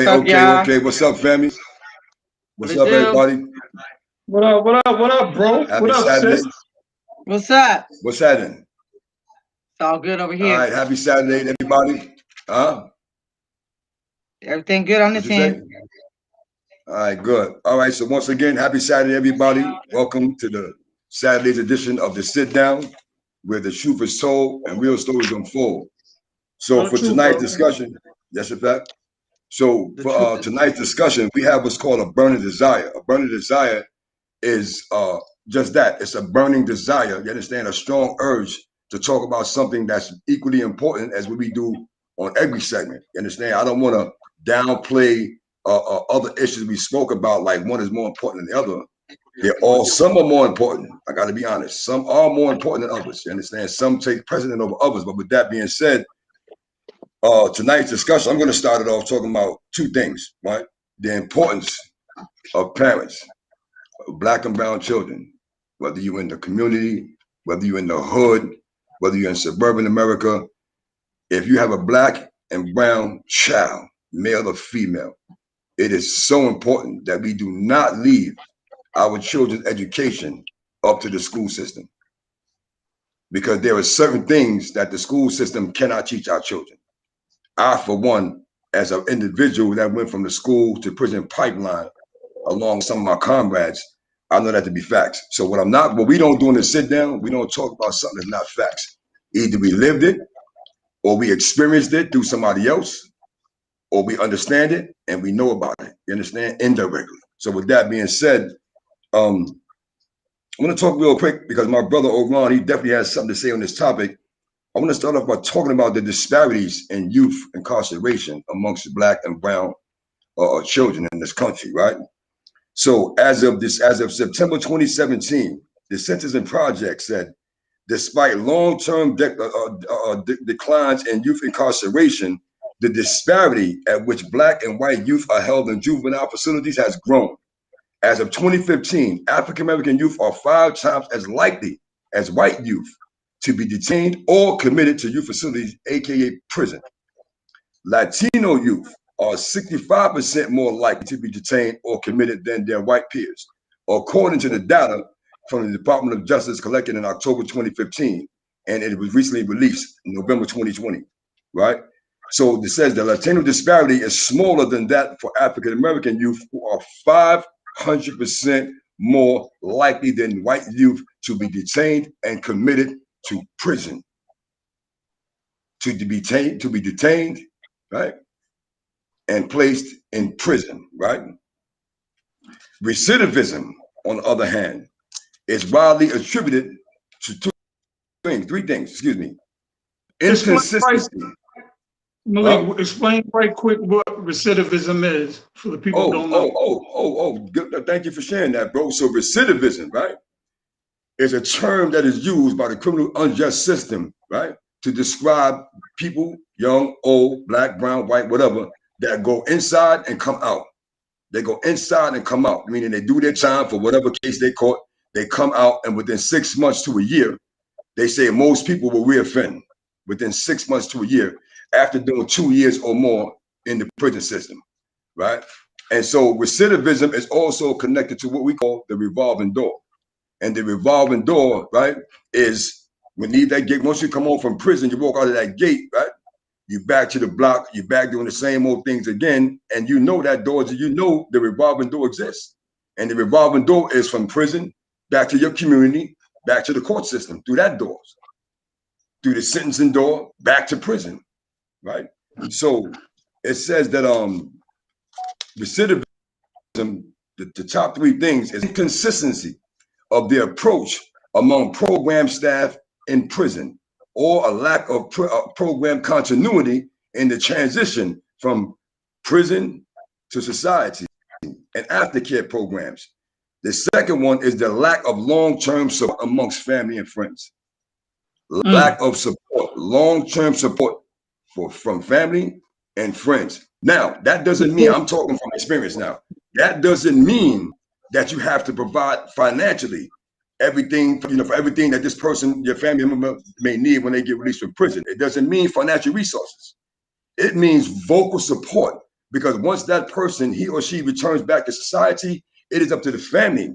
up, y'all? Okay. What's up, family? What What's it up, do? everybody? What up, bro? Happy What up, Saturday. sis? What's up? What's happening? It's all good over All here. right, happy Saturday, everybody. Huh? Everything good on What this you say? end? All right, good. All right, so once again, happy Saturday, everybody. Welcome to the Saturday's edition of the Sit Down, where the truth is told and real stories unfold. So No for truth, tonight's bro. discussion, yes, in fact. So The for truth is tonight's discussion, we have what's called a burning desire. A burning desire is just that. It's a burning desire. You understand? A strong urge to talk about something that's equally important as what we do on every segment. You understand? I don't want to downplay other issues we spoke about, like one is more important than the other. Some are more important. I got to be honest. Some are more important than others. You understand? Some take precedent over others. But with that being said, tonight's discussion, I'm going to start it off talking about two things, right? The importance of parents, Black and brown children, whether you're in the community, whether you're in the hood, whether you're in suburban America. If you have a Black and brown child, male or female, it is so important that we do not leave our children's education up to the school system, because there are certain things that the school system cannot teach our children. I, for one, as an individual that went from the school to prison pipeline, along with some of my comrades, I know that to be facts. So what we don't do in the sit down, we don't talk about something that's not facts. Either we lived it, or we experienced it through somebody else, or we understand it and we know about it. You understand? Indirectly. So with that being said, I'm going to talk real quick because my brother Oran, he definitely has something to say on this topic. I want to start off by talking about the disparities in youth incarceration amongst Black and brown children in this country, right? So as of September 2017, the Census and Project said, despite long-term declines in youth incarceration, the disparity at which Black and white youth are held in juvenile facilities has grown. As of 2015, African-American youth are 5 times as likely as white youth to be detained or committed to youth facilities, aka prison. Latino youth are 65% more likely to be detained or committed than their white peers, according to the data from the Department of Justice collected in October 2015, and it was recently released in November 2020, right? So it says the Latino disparity is smaller than that for African American youth, who are 500% more likely than white youth to be detained and committed to prison. To be detained, right? And placed in prison, right? Recidivism, on the other hand, is widely attributed to three things, excuse me. Inconsistency. Malik, explain right quick what recidivism is for the people who don't know. Good. Thank you for sharing that, bro. So recidivism, right, is a term that is used by the criminal unjust system, right, to describe people, young, old, Black, brown, white, whatever, that go inside and come out. They go inside and come out, meaning they do their time for whatever case they caught. They come out, and within 6 months to a year, they say most people will reoffend within 6 months to a year after doing 2 years or more in the prison system, right? And so recidivism is also connected to what we call the revolving door. And the revolving door, right, is when you leave that gate, once you come home from prison, you walk out of that gate, right? You back to the block, you back doing the same old things again, and you know that door, you know the revolving door exists. And the revolving door is from prison back to your community, back to the court system, through that door, through the sentencing door, back to prison, right? So it says that recidivism, the top 3 things is inconsistency of the approach among program staff in prison, or a lack of program continuity in the transition from prison to society and aftercare programs. The second one is the lack of long-term support amongst family and friends. Lack of support, long-term support from family and friends. Now, that doesn't mean, I'm talking from experience now, that doesn't mean that you have to provide financially everything, for everything that this person, your family member, may need when they get released from prison. It doesn't mean financial resources. It means vocal support Because once that person, he or she returns back to society, it is up to the family,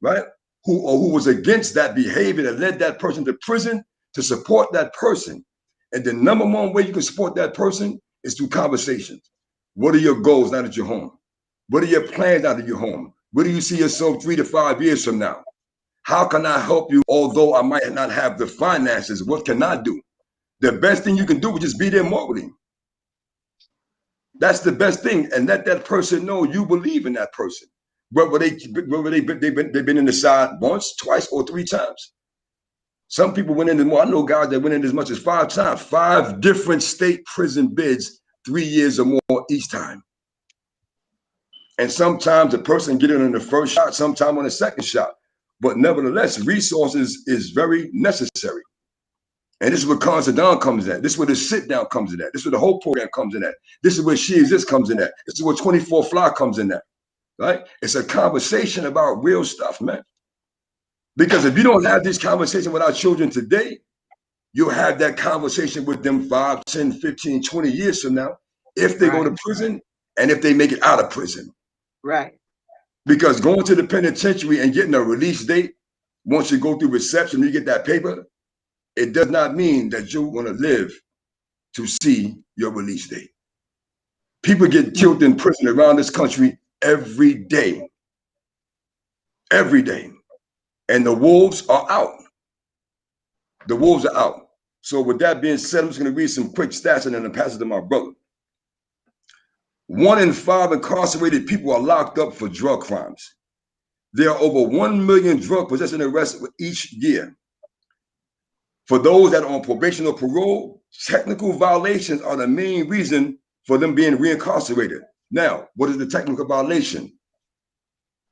right? Who was against that behavior that led that person to prison to support that person. And the number one way you can support that person is through conversations. What are your goals now that you're home? What are your plans now that you're home? Where do you see yourself 3 to 5 years from now? How can I help you? Although I might not have the finances, what can I do? The best thing you can do is just be there morally. That's the best thing, and let that person know you believe in that person. Whether they've been in the side once, twice, or 3 times. Some people went into more. I know guys that went in as much as 5 times, 5 different state prison bids, 3 years or more each time. And sometimes a person get it on the first shot, sometime on the second shot. But nevertheless, resources is very necessary. And this is where Considine comes in. This is where the sit down comes in at. This is where the whole program comes in at. This is where She Exists comes in at. This is where 24 Fly comes in at. Right? It's a conversation about real stuff, man. Because if you don't have this conversation with our children today, you'll have that conversation with them 5, 10, 15, 20 years from now, if they go to prison and if they make it out of prison. Right. Because going to the penitentiary and getting a release date, once you go through reception, you get that paper, it does not mean that you're going to live to see your release date. People get killed in prison around this country every day. Every day. And the wolves are out. The wolves are out. So with that being said, I'm just going to read some quick stats and then pass it to my brother. 1 in 5 incarcerated people are locked up for drug crimes. There are over 1 million drug possession arrests each year. For those that are on probation or parole, technical violations are the main reason for them being reincarcerated. Now, what is the technical violation?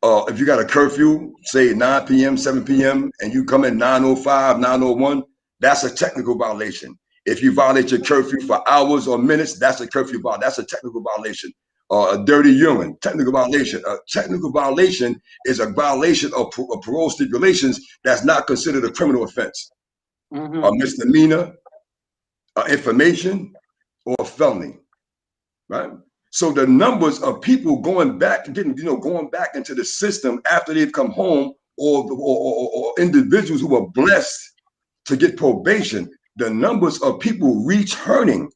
If you got a curfew, say 9 p.m., 7 p.m., and you come in 9:05, 9:01, that's a technical violation. If you violate your curfew for hours or minutes, that's a curfew violation. That's a technical violation. A dirty urine, technical violation. A technical violation is a violation of parole stipulations that's not considered a criminal offense. A misdemeanor, information, or a felony, right? So the numbers of people going back, going back into the system after they've come home, or individuals who were blessed to get probation, the numbers of people returning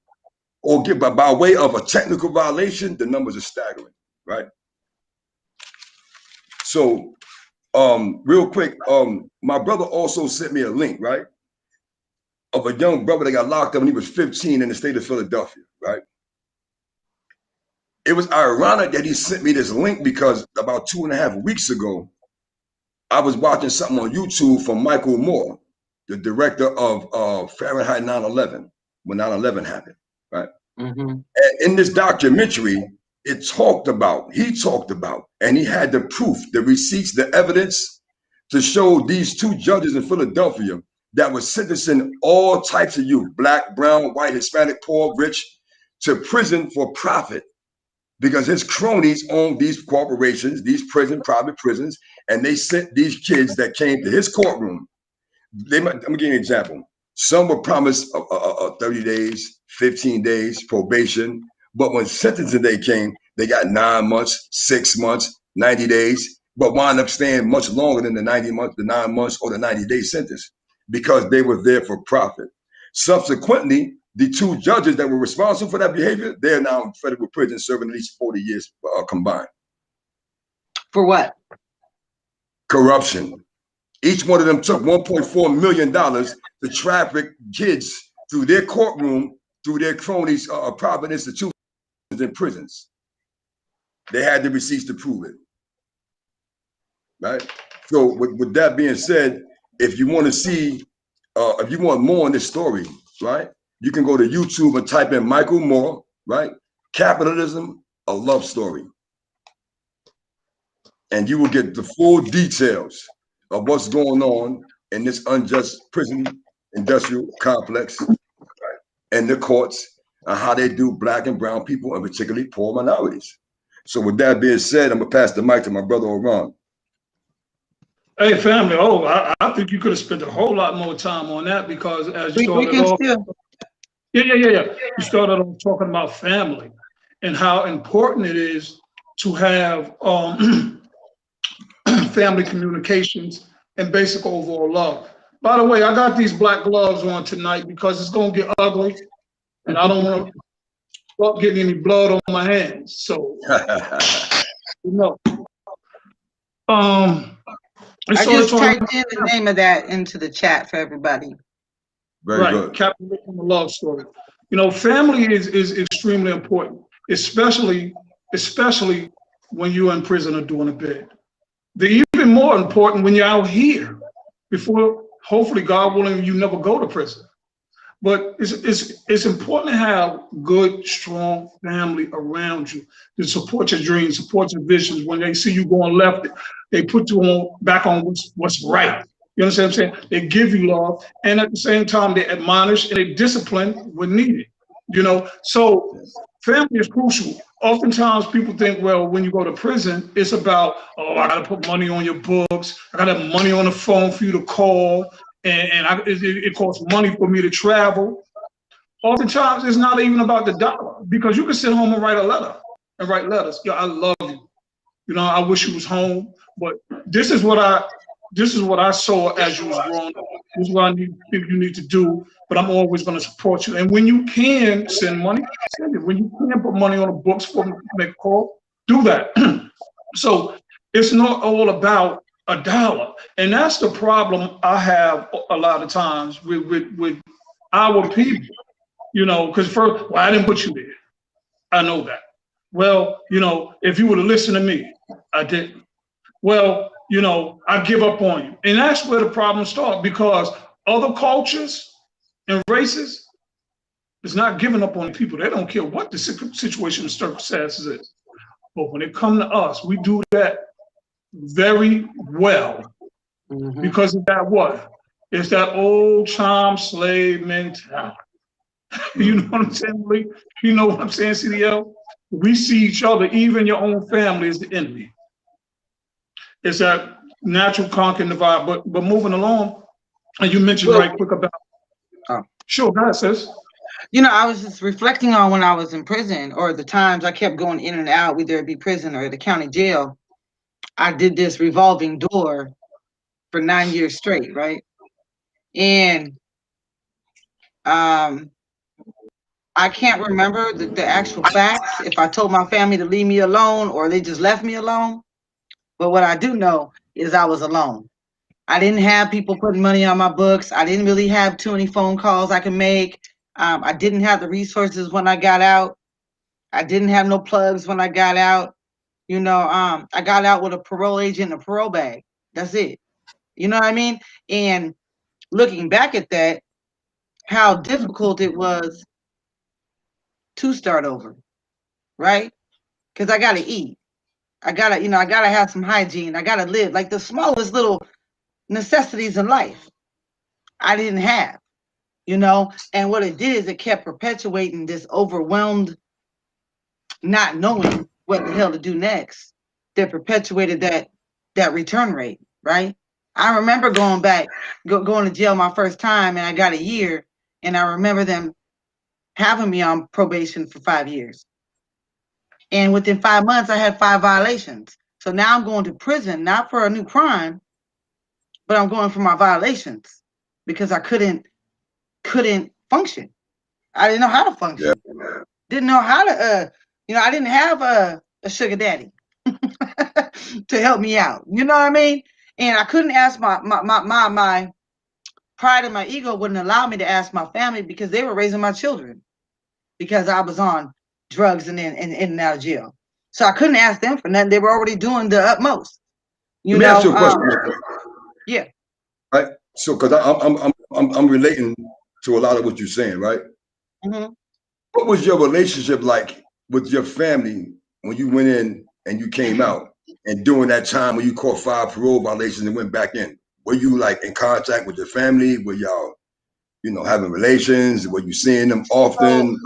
or get by way of a technical violation, the numbers are staggering, right? So, real quick, my brother also sent me a link, right, of a young brother that got locked up when he was 15 in the state of Philadelphia, right? It was ironic that he sent me this link because about 2.5 weeks ago, I was watching something on YouTube from Michael Moore, the director of Fahrenheit 9/11, when 9/11 happened, right? And in this documentary, he talked about, and he had the proof, the receipts, the evidence to show these 2 judges in Philadelphia that were sentencing all types of youth, black, brown, white, Hispanic, poor, rich, to prison for profit. Because his cronies owned these corporations, these private prisons, and they sent these kids that came to his courtroom. I'm gonna give you an example. Some were promised 30 days, 15 days probation, but when sentencing day came, they got 9 months, 6 months, 90 days, but wound up staying much longer than the 90 months, the 9 months, or the 90-day sentence because they were there for profit. Subsequently, the 2 judges that were responsible for that behavior, they're now in federal prison serving at least 40 years combined. For what? Corruption. Each one of them took $1.4 million to traffic kids through their courtroom, through their cronies' private institutions and prisons. They had the receipts to prove it. Right? So with that being said, if you want to see, if you want more on this story, right, you can go to YouTube and type in Michael Moore, right? Capitalism, a love story. And you will get the full details of what's going on in this unjust prison industrial complex, right, and the courts, and how they do black and brown people, and particularly poor minorities. So with that being said, I'm gonna pass the mic to my brother Oran. Hey, family. Oh, I think you could have spent a whole lot more time on that because as you started off, you started off talking about family, and how important it is to have family communications and basic overall love. By the way, I got these black gloves on tonight because it's gonna get ugly, and I don't want to start getting any blood on my hands. So, you know, I just typed in the name of that into the chat for everybody. Very good. Capitalism and love story. You know, family is extremely important, especially when you're in prison or doing a bid. They're even more important when you're out here, before, hopefully, God willing, you never go to prison. But it's important to have good, strong family around you to support your dreams, support your visions. When they see you going left, they put you back on what's right. You understand what I'm saying? They give you love, and at the same time, they admonish and they discipline when needed. You know, so family is crucial. Oftentimes, people think, well, when you go to prison, it's about, oh, I got to put money on your books. I got to have money on the phone for you to call, and it costs money for me to travel. Oftentimes, it's not even about the dollar, because you can sit home and write a letter and write letters. Yo, I love you. You know, I wish you was home. But this is what I saw as you was growing up. This is what I think you need to do. But I'm always going to support you. And when you can send money, send it. When you can put money on the books for me to make a call, do that. So it's not all about a dollar. And that's the problem I have a lot of times with our people, you know, because first, well, I didn't put you there. I know that. Well, you know, if you would have listened to me, I didn't. Well, you know, I give up on you. And that's where the problems start, because other cultures and races is not giving up on people. They don't care what the situation and circumstances is. But when it comes to us, we do that very well, because of that what? It's that old time slave mentality. You know what I'm saying, Malik? You know what I'm saying, CDL? We see each other, even your own family, as the enemy. It's that natural conquer and divide. But moving along, and you mentioned right quick about. Sure, go ahead, sis. You know, I was just reflecting on when I was in prison, or the times I kept going in and out, whether it be prison or the county jail. I did this revolving door for 9 years straight, right? And I can't remember the actual facts, if I told my family to leave me alone or they just left me alone. But what I do know is I was alone. I didn't have people putting money on my books. I didn't really have too many phone calls I could make. I didn't have the resources when I got out. I didn't have no plugs when I got out. You know, I got out with a parole agent and a parole bag. That's it. You know what I mean? And looking back at that, how difficult it was to start over, right? Because I got to eat. I got to, I got to have some hygiene. I got to live. Like the smallest little necessities in life I didn't have, and what it did is it kept perpetuating this overwhelmed, not knowing what the hell to do next, that perpetuated that return rate, right? I remember going to jail my first time, and I got a year, and I remember them having me on probation for 5 years. And within 5 months, I had 5 violations. So now I'm going to prison, not for a new crime, but I'm going for my violations because I couldn't function. I didn't know how to function. Yeah. Didn't know how to, I didn't have a sugar daddy to help me out. You know what I mean? And I couldn't ask my pride and my ego wouldn't allow me to ask my family because they were raising my children because I was on drugs and in and out of jail. So I couldn't ask them for nothing. They were already doing the utmost. Let me ask you a question. Yeah. Right. So, because I'm relating to a lot of what you're saying, right? Mm-hmm. What was your relationship like with your family when you went in and you came out, and during that time when you caught 5 parole violations and went back in? Were you like in contact with your family? Were y'all, having relations? Were you seeing them often?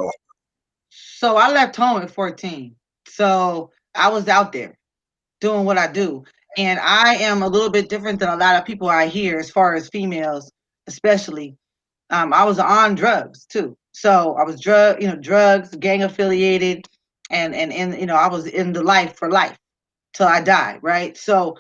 So I left home at 14. So I was out there doing what I do. And I am a little bit different than a lot of people I hear as far as females, especially. I was on drugs too. So I was drugs, gang affiliated. and you know, I was in the life for life till I died, right? So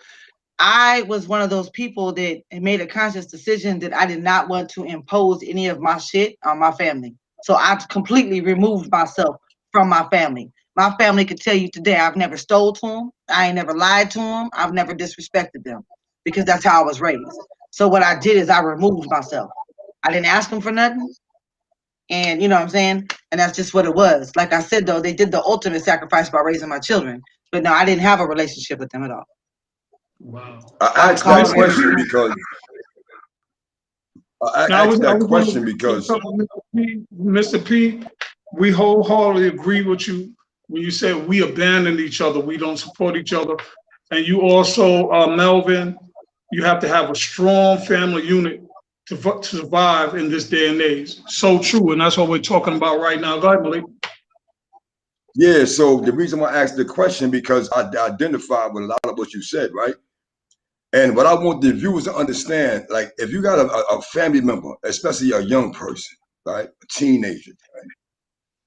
I was one of those people that made a conscious decision that I did not want to impose any of my shit on my family. So I completely removed myself from my family. My family could tell you today I've never stole to them. I ain't never lied to them. I've never disrespected them because that's how I was raised. So what I did is I removed myself. I didn't ask them for nothing. And you know what I'm saying? And that's just what it was. Like I said, though, they did the ultimate sacrifice by raising my children. But no, I didn't have a relationship with them at all. Wow. I I would asked call that them every question day. because I Now, asked I that was going question to because Mr. P, we wholeheartedly agree with you when you said we abandoned each other, we don't support each other. And you also, Melvin, you have to have a strong family unit to survive in this day and age. So true, and that's what we're talking about right now. Go ahead, Malik. yeah. So the reason why I asked the question because I identified with a lot of what you said, right? And what I want the viewers to understand, like if you got a family member, especially a young person, right, a teenager,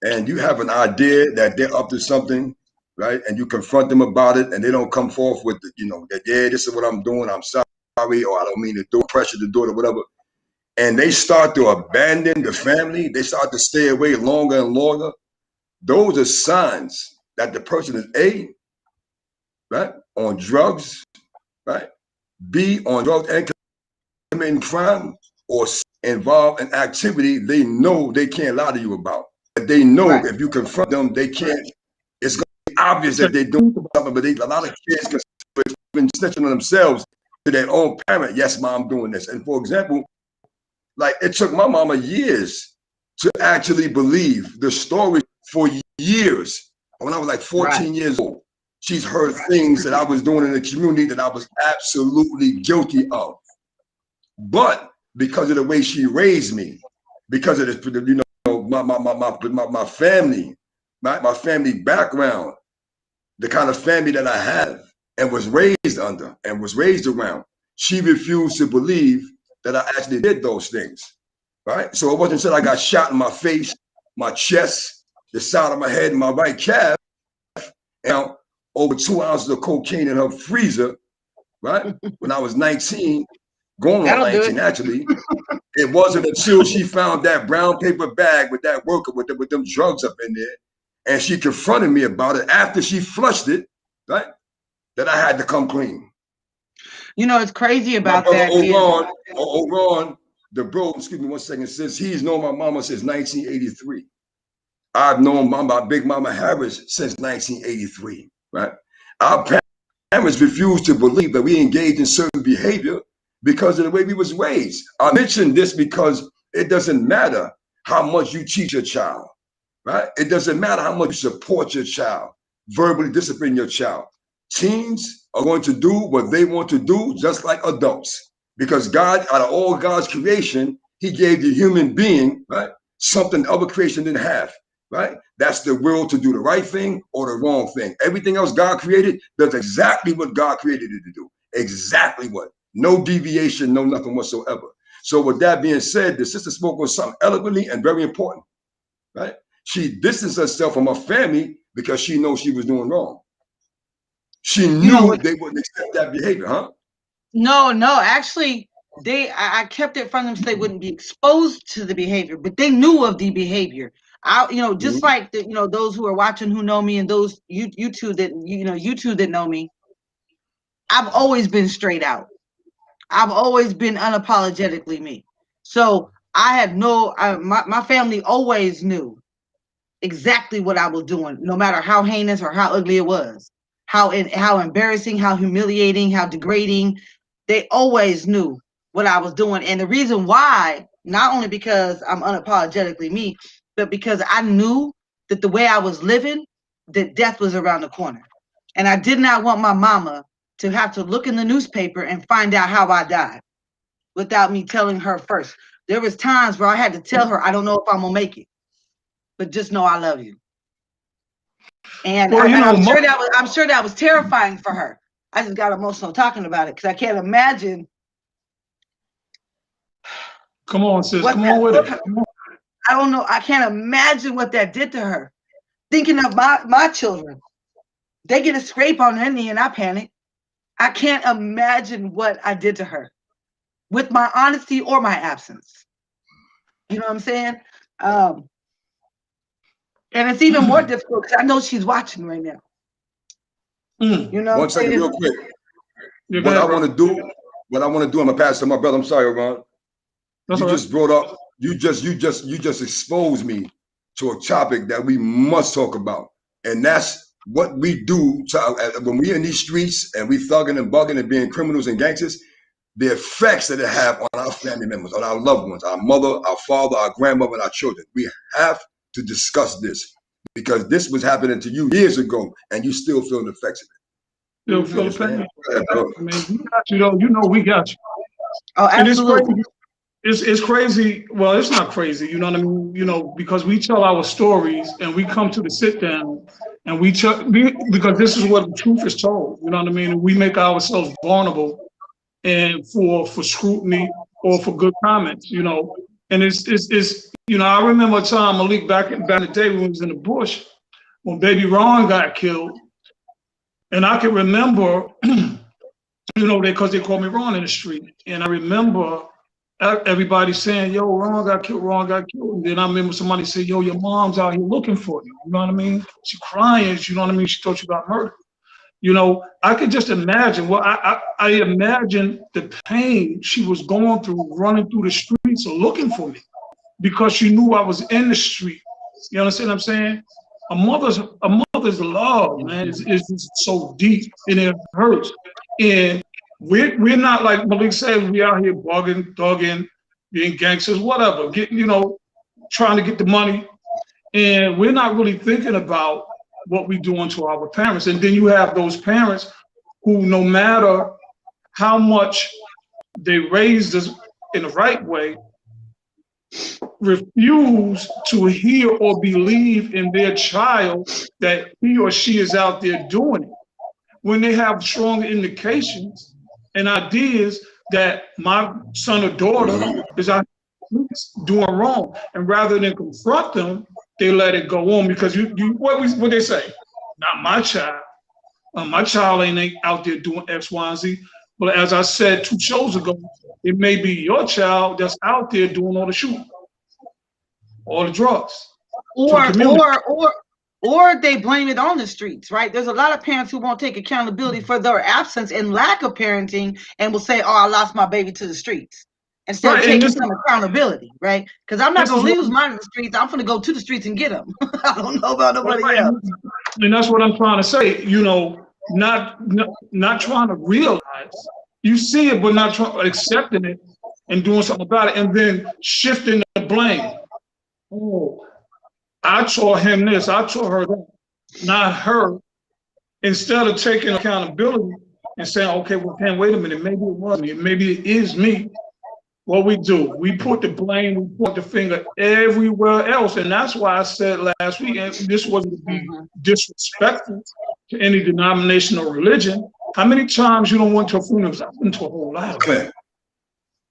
and you have an idea that they're up to something, right, and you confront them about it, and they don't come forth with, you know, that yeah, this is what I'm doing, I'm sorry, or I don't mean to do pressure to do it or whatever, and they start to abandon the family, they start to stay away longer and longer. Those are signs that the person is A, right, on drugs, right, B, on drugs and committing crime, or C, involved in activity they know they can't lie to you about. But they know Right. if you confront them, they can't. It's going to be obvious So, that they're doing something, but a lot of kids can been snitching on themselves to their own parent. Yes, mom, I'm doing this. And for example, like it took my mama years to actually believe the story for years. When I was like Right. 14 years old, she's heard things that I was doing in the community that I was absolutely guilty of. But because of the way she raised me, because of the, you know, my family, my family background, the kind of family that I have and was raised under and was raised around, she refused to believe that I actually did those things. Right? So it wasn't until I got shot in my face, my chest, the side of my head, and my right calf, and over 2 ounces of cocaine in her freezer, right? When I was 19, going on That'll do 19 it. actually, it wasn't until she found that brown paper bag with that worker with them drugs up in there, and she confronted me about it after she flushed it, right? That I had to come clean. You know, it's crazy My about brother that is Oron, the bro, excuse me one second, says he's known my mama since 1983. I've known my Big Mama Harris since 1983, right? Our parents refused to believe that we engaged in certain behavior because of the way we was raised. I mentioned this because it doesn't matter how much you teach your child, right? It doesn't matter how much you support your child, verbally discipline your child. Teens are going to do what they want to do just like adults because God, out of all God's creation, he gave the human being, right, something other creation didn't have, right? That's the will to do the right thing or the wrong thing. Everything else God created does exactly what God created it to do. Exactly what. No deviation, no nothing whatsoever. So with that being said, the sister spoke on something eloquently and very important, right? She distanced herself from her family because she knows she was doing wrong. She you know knew what they wouldn't accept that behavior, huh? no, actually I kept it from them so they wouldn't be exposed to the behavior, but they knew of the behavior. I, you know, just Mm-hmm. like the, you know, those who are watching who know me and those you two that you two that know me, I've always been straight out. I've always been unapologetically me. So I had my family always knew exactly what I was doing, no matter how heinous or how ugly it was, how embarrassing, how humiliating, how degrading. They always knew what I was doing, and the reason why, not only because I'm unapologetically me, but because I knew that the way I was living, that death was around the corner, and I did not want my mama to have to look in the newspaper and find out how I died without me telling her first. There was times where I had to tell her, I don't know if I'm gonna make it, but just know I love you. And well, you know, I'm sure that was terrifying for her. I just got emotional talking about it because I can't imagine come on, sis, what come that on with it. I don't know. I can't imagine what that did to her. thinking of my children. They get a scrape on their knee and I panic. I can't imagine what I did to her with my honesty or my absence. You know what I'm saying? And it's even more difficult because I know she's watching right now. You know, one second, real quick. What I want to do, I'm gonna pass to my brother. I'm sorry, Ron. You just brought up, you just exposed me to a topic that we must talk about, and that's what we do when we in these streets and we thugging and bugging and being criminals and gangsters. The effects that it have on our family members, on our loved ones, our mother, our father, our grandmother, and our children. We have to discuss this because this was happening to you years ago, and you still feel the effects of it. Still feel the pain. I mean, we got you though. You know, we got you. Oh, absolutely. It's crazy. Well, it's not crazy. You know what I mean? You know, because we tell our stories and we come to the sit down and because this is what the truth is told. You know what I mean? And we make ourselves vulnerable and for scrutiny or for good comments. You know, and it's you know, I remember a time, Malik, back in the day when we was in the bush when Baby Ron got killed, and I can remember, you know, because they called me Ron in the street, and I remember everybody saying, yo, Ron got killed, Ron got killed. And then I remember somebody said, yo, your mom's out here looking for you. You know what I mean? She crying, you know what I mean? She thought you got murdered. You know, I could just imagine, well, I imagine the pain she was going through, running through the streets looking for me because she knew I was in the street. You understand what I'm saying? A mother's love, man, is just so deep and it hurts. And we're not like Malik said, we out here bugging, thugging, being gangsters, whatever, you know, trying to get the money. And we're not really thinking about what we're doing to our parents. And then you have those parents who, no matter how much they raised us in the right way, refuse to hear or believe in their child that he or she is out there doing it. When they have strong indications and ideas that my son or daughter is out doing wrong, and rather than confront them, they let it go on because what they say, not my child. My child ain't out there doing X, Y, and Z. But as I said 2 shows ago, it may be your child that's out there doing all the shooting, all the drugs, or they blame it on the streets, right? There's a lot of parents who won't take accountability for their absence and lack of parenting and will say, oh, I lost my baby to the streets. Instead of taking some accountability, right? Because I'm not going to lose mine in the streets. I'm going to go to the streets and get them. I don't know about nobody else. And that's what I'm trying to say. You know, not trying to realize. You see it, but not accepting it and doing something about it, and then shifting the blame. Oh, I taught him this. I taught her that. Not her. Instead of taking accountability and saying, okay, well, Dan, wait a minute. Maybe it was me. Maybe it is me. What we do, we put the blame, we point the finger everywhere else. And that's why I said last week, and this wasn't to be disrespectful to any denomination or religion. How many times you don't went to a funeral? I've been to a whole lot of it.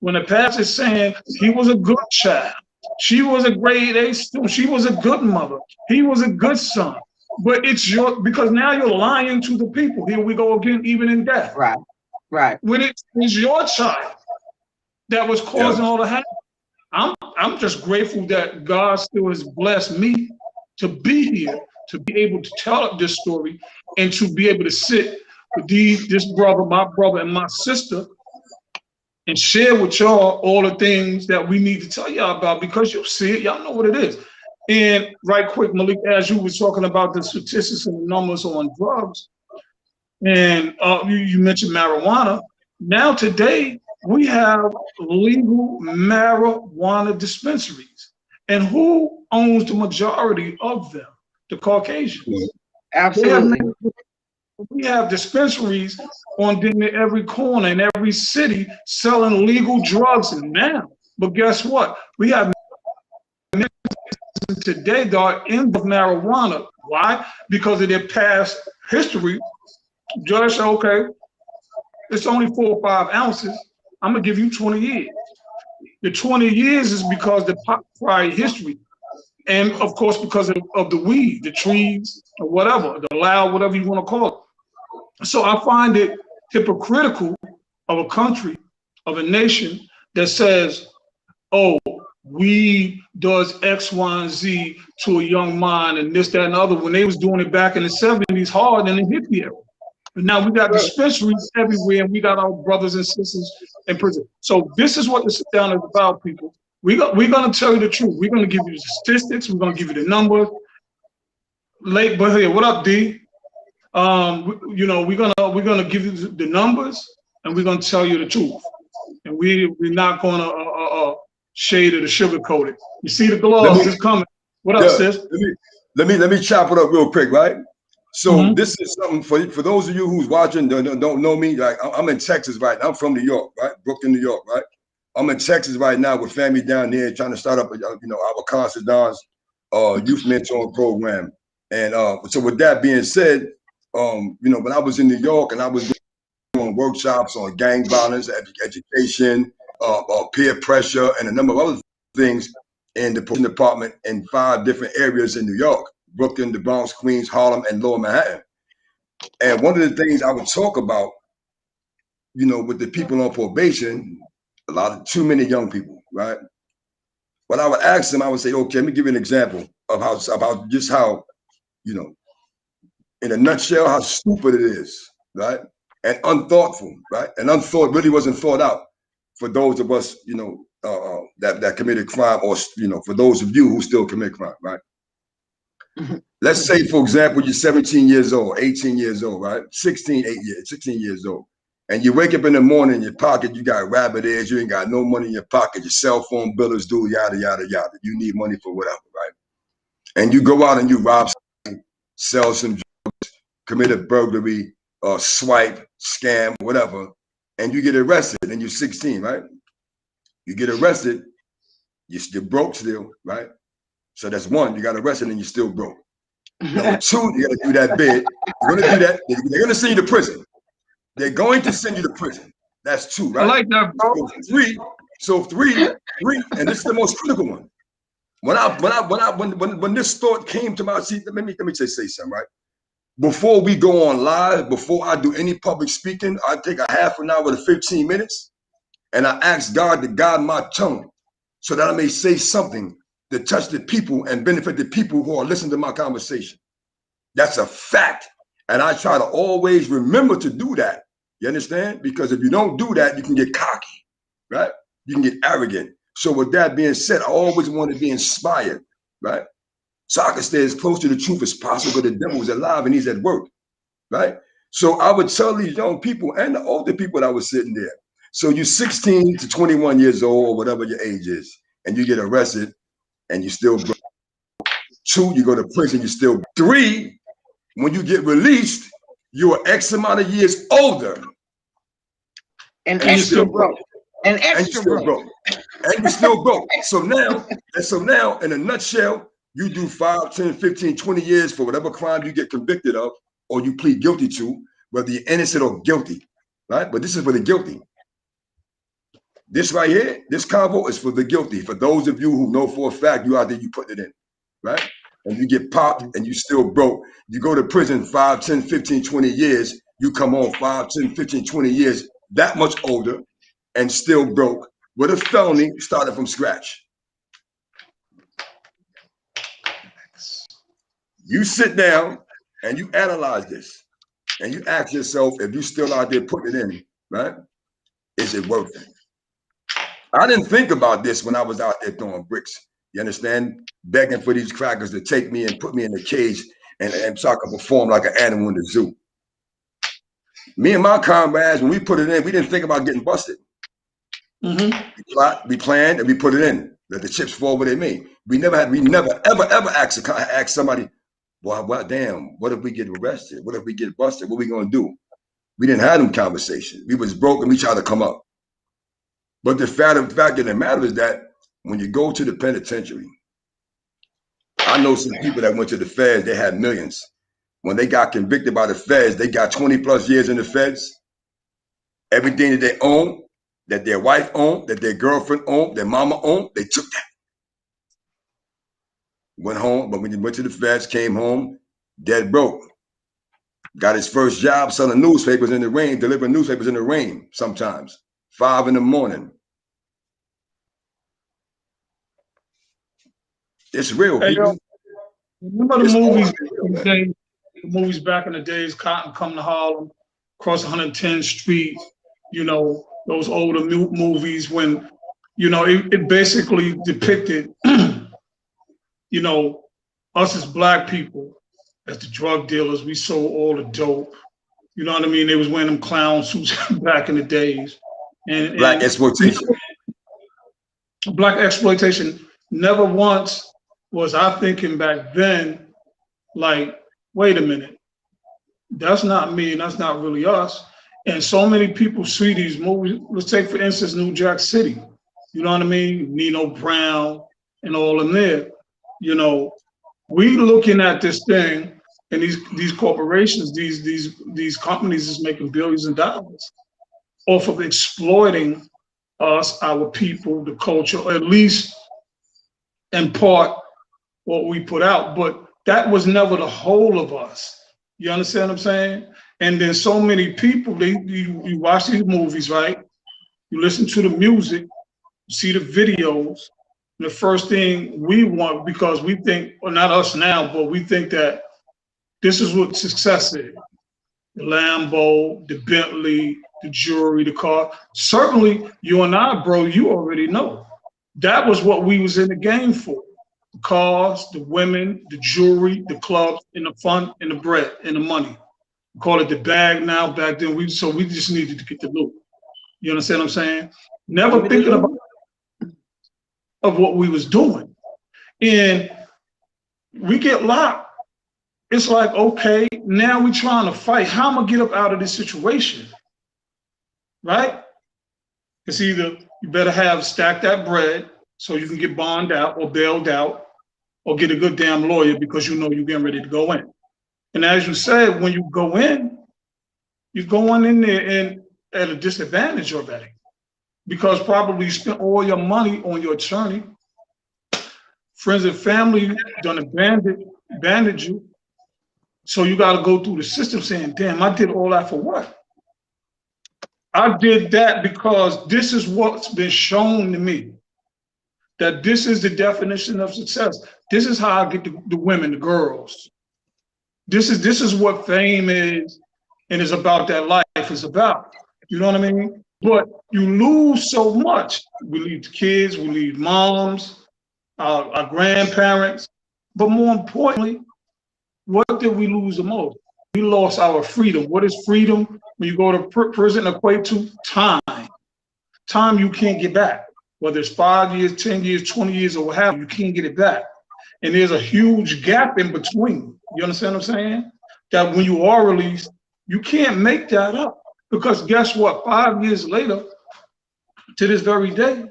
When the pastor's saying he was a good child, she was a grade A student, she was a good mother, he was a good son. But it's because now you're lying to the people. Here we go again, even in death. Right. When it is your child that was causing all the havoc. I'm just grateful that God still has blessed me to be here, to be able to tell this story, and to be able to sit with this brother, my brother, and my sister, and share with y'all all the things that we need to tell y'all about, because you see it, y'all know what it is. And right quick, Malik, as you were talking about the statistics and the numbers on drugs, and you mentioned marijuana. Now today, we have legal marijuana dispensaries. And who owns the majority of them? The Caucasians. Absolutely. We have dispensaries on every corner in every city selling legal drugs now. But guess what? We have today that are in marijuana. Why? Because of their past history. Judge said, okay, it's only 4 or 5 ounces. I'm gonna give you 20 years. The 20 years is because the prior history. And of course, because of the weed, the trees, or whatever, the loud, whatever you want to call it. So I find it hypocritical of a country, of a nation that says, oh, weed does X, Y, and Z to a young mind and this, that, and the other, when they was doing it back in the 70s hard in the hippie era. But now we got dispensaries everywhere, and we got our brothers and sisters in prison. So this is what the sit down is about, people. We're going to tell you the truth. We're going to give you the statistics. We're going to give you the numbers. Late, but here, what up, D? You know, we're gonna give you the numbers, and we're gonna tell you the truth. And we're not gonna shade it or sugarcoat it. You see the gloves is coming. What up, sis? Let me chop it up real quick, right? So this is something for those of you who's watching don't know me. Like I'm in Texas right now. I'm from New York, right? Brooklyn, New York, right? I'm in Texas right now with family down there trying to start up, our Constance youth mentoring program. And so with that being said, when I was in New York and I was doing workshops on gang violence, education, peer pressure, and a number of other things in the police department in 5 different areas in New York: Brooklyn, the Bronx, Queens, Harlem, and Lower Manhattan. And one of the things I would talk about, with the people on probation, too many young people, right? But I would ask them, I would say, okay, let me give you an example of how, in a nutshell, how stupid it is, right? And unthoughtful, right? And really wasn't thought out for those of us, that committed crime, or, for those of you who still commit crime, right? Let's say, for example, you're 17 years old, 18 years old, right? 16 years old. And you wake up in the morning, in your pocket, you got rabbit ears, you ain't got no money in your pocket, your cell phone bill is due, yada, yada, yada. You need money for whatever, right? And you go out and you rob, sell some drugs, commit a burglary, swipe, scam, whatever, and you get arrested, and you're 16, right? You get arrested, you're broke still, right? So that's one, you got arrested and you're still broke. Number 2, you gotta do that bid. You're gonna do that, they're gonna send you to prison. They're going to send you to prison. That's 2, right? I like that, bro. So three, and this is the most critical one. When this thought came to my seat, let me just say something, right? Before we go on live, before I do any public speaking, I take a half an hour to 15 minutes, and I ask God to guide my tongue so that I may say something to touch the people and benefit the people who are listening to my conversation. That's a fact. And I try to always remember to do that. You understand? Because if you don't do that, you can get cocky, right? You can get arrogant. So with that being said, I always want to be inspired, right? So I can stay as close to the truth as possible, because the devil is alive and he's at work, right? So I would tell these young people and the older people that was sitting there. So you're 16 to 21 years old, or whatever your age is, and you get arrested and you still broke. 2, you go to prison, you still broke. 3, when you get released, you're X amount of years older. And extra broke. And extra broke. And you're still broke. So now, in a nutshell, you do 5, 10, 15, 20 years for whatever crime you get convicted of or you plead guilty to, whether you're innocent or guilty, right? But this is for the guilty. This right here, this convo is for the guilty. For those of you who know for a fact you out there, you put it in, right? And you get popped and you still broke. You go to prison 5, 10, 15, 20 years. You come home 5, 10, 15, 20 years, that much older and still broke with a felony started from scratch. You sit down and you analyze this and you ask yourself, if you still out there putting it in, right? Is it worth it? I didn't think about this when I was out there throwing bricks. You understand? Begging for these crackers to take me and put me in a cage and so I could perform like an animal in the zoo. Me and my comrades, when we put it in, we didn't think about getting busted. We planned and we put it in. Let the chips fall where they may. We never ever ask somebody, well, damn, what if we get arrested? What if we get busted? What are we gonna do? We didn't have them conversations. We was broke and we tried to come up. But the fact of the matter is that when you go to the penitentiary, I know some people that went to the feds, they had millions. When they got convicted by the feds, they got 20 plus years in the feds. Everything that they own, that their wife owned, that their girlfriend owned, their mama owned, they took that. Went home, but when he went to the feds, came home, dead broke. Got his first job selling newspapers in the rain, delivering newspapers in the rain sometimes, 5 in the morning. It's real, Hey, people. remember the It's movies, real. the movies back in the days, Cotton Come to Harlem, Cross 110th Street, you know, those older movies when, you know, it basically depicted, you know, us as black people, as the drug dealers, we sold all the dope. You know what I mean? They was wearing them clown suits back in the days. Black And exploitation. black exploitation never once was I thinking back then, like, wait a minute, that's not me, and that's not really us. And so many people see these movies. Let's take, for instance, New Jack City. You know what I mean? Nino Brown and all in there. You know, we looking at this thing, and these corporations, these companies is making billions of dollars off of exploiting us, our people, the culture, or at least in part what we put out. But that was never the whole of us. You understand what I'm saying? And then so many people, you watch these movies, right? You listen to the music, you see the videos. And the first thing we want, because we think, well, not us now, but we think that this is what success is. The Lambo, the Bentley, the jewelry, the car. Certainly, you and I, bro, you already know. That was what we was in the game for. The cars, the women, the jewelry, the clubs, and the fun, and the bread, and the money. We call it the bag now. Back then, we just needed to get the loot. You understand what I'm saying? Never thinking about of what we was doing. And we get locked. It's like, okay, now we're trying to fight. How am I get up out of this situation? Right? It's either you better have stack that bread so you can get bonded out or bailed out or get a good damn lawyer because you know you're getting ready to go in. And as you said, when you go in, you're going in there and at a disadvantage already because probably you spent all your money on your attorney. Friends and family done abandoned you. So you got to go through the system saying, damn, I did all that for what? I did that because this is what's been shown to me, that this is the definition of success. This is how I get the women, the girls. This is what fame is, and it's about that life is about. You know what I mean? But you lose so much. We leave the kids, we leave moms, our grandparents. But more importantly, what did we lose the most? We lost our freedom. What is freedom? When you go to prison, equate to time. Time you can't get back. Whether it's 5 years, 10 years, 20 years, or what have you, you can't get it back. And there's a huge gap in between. You understand what I'm saying? That when you are released, you can't make that up. Because guess what? 5 years later, to this very day,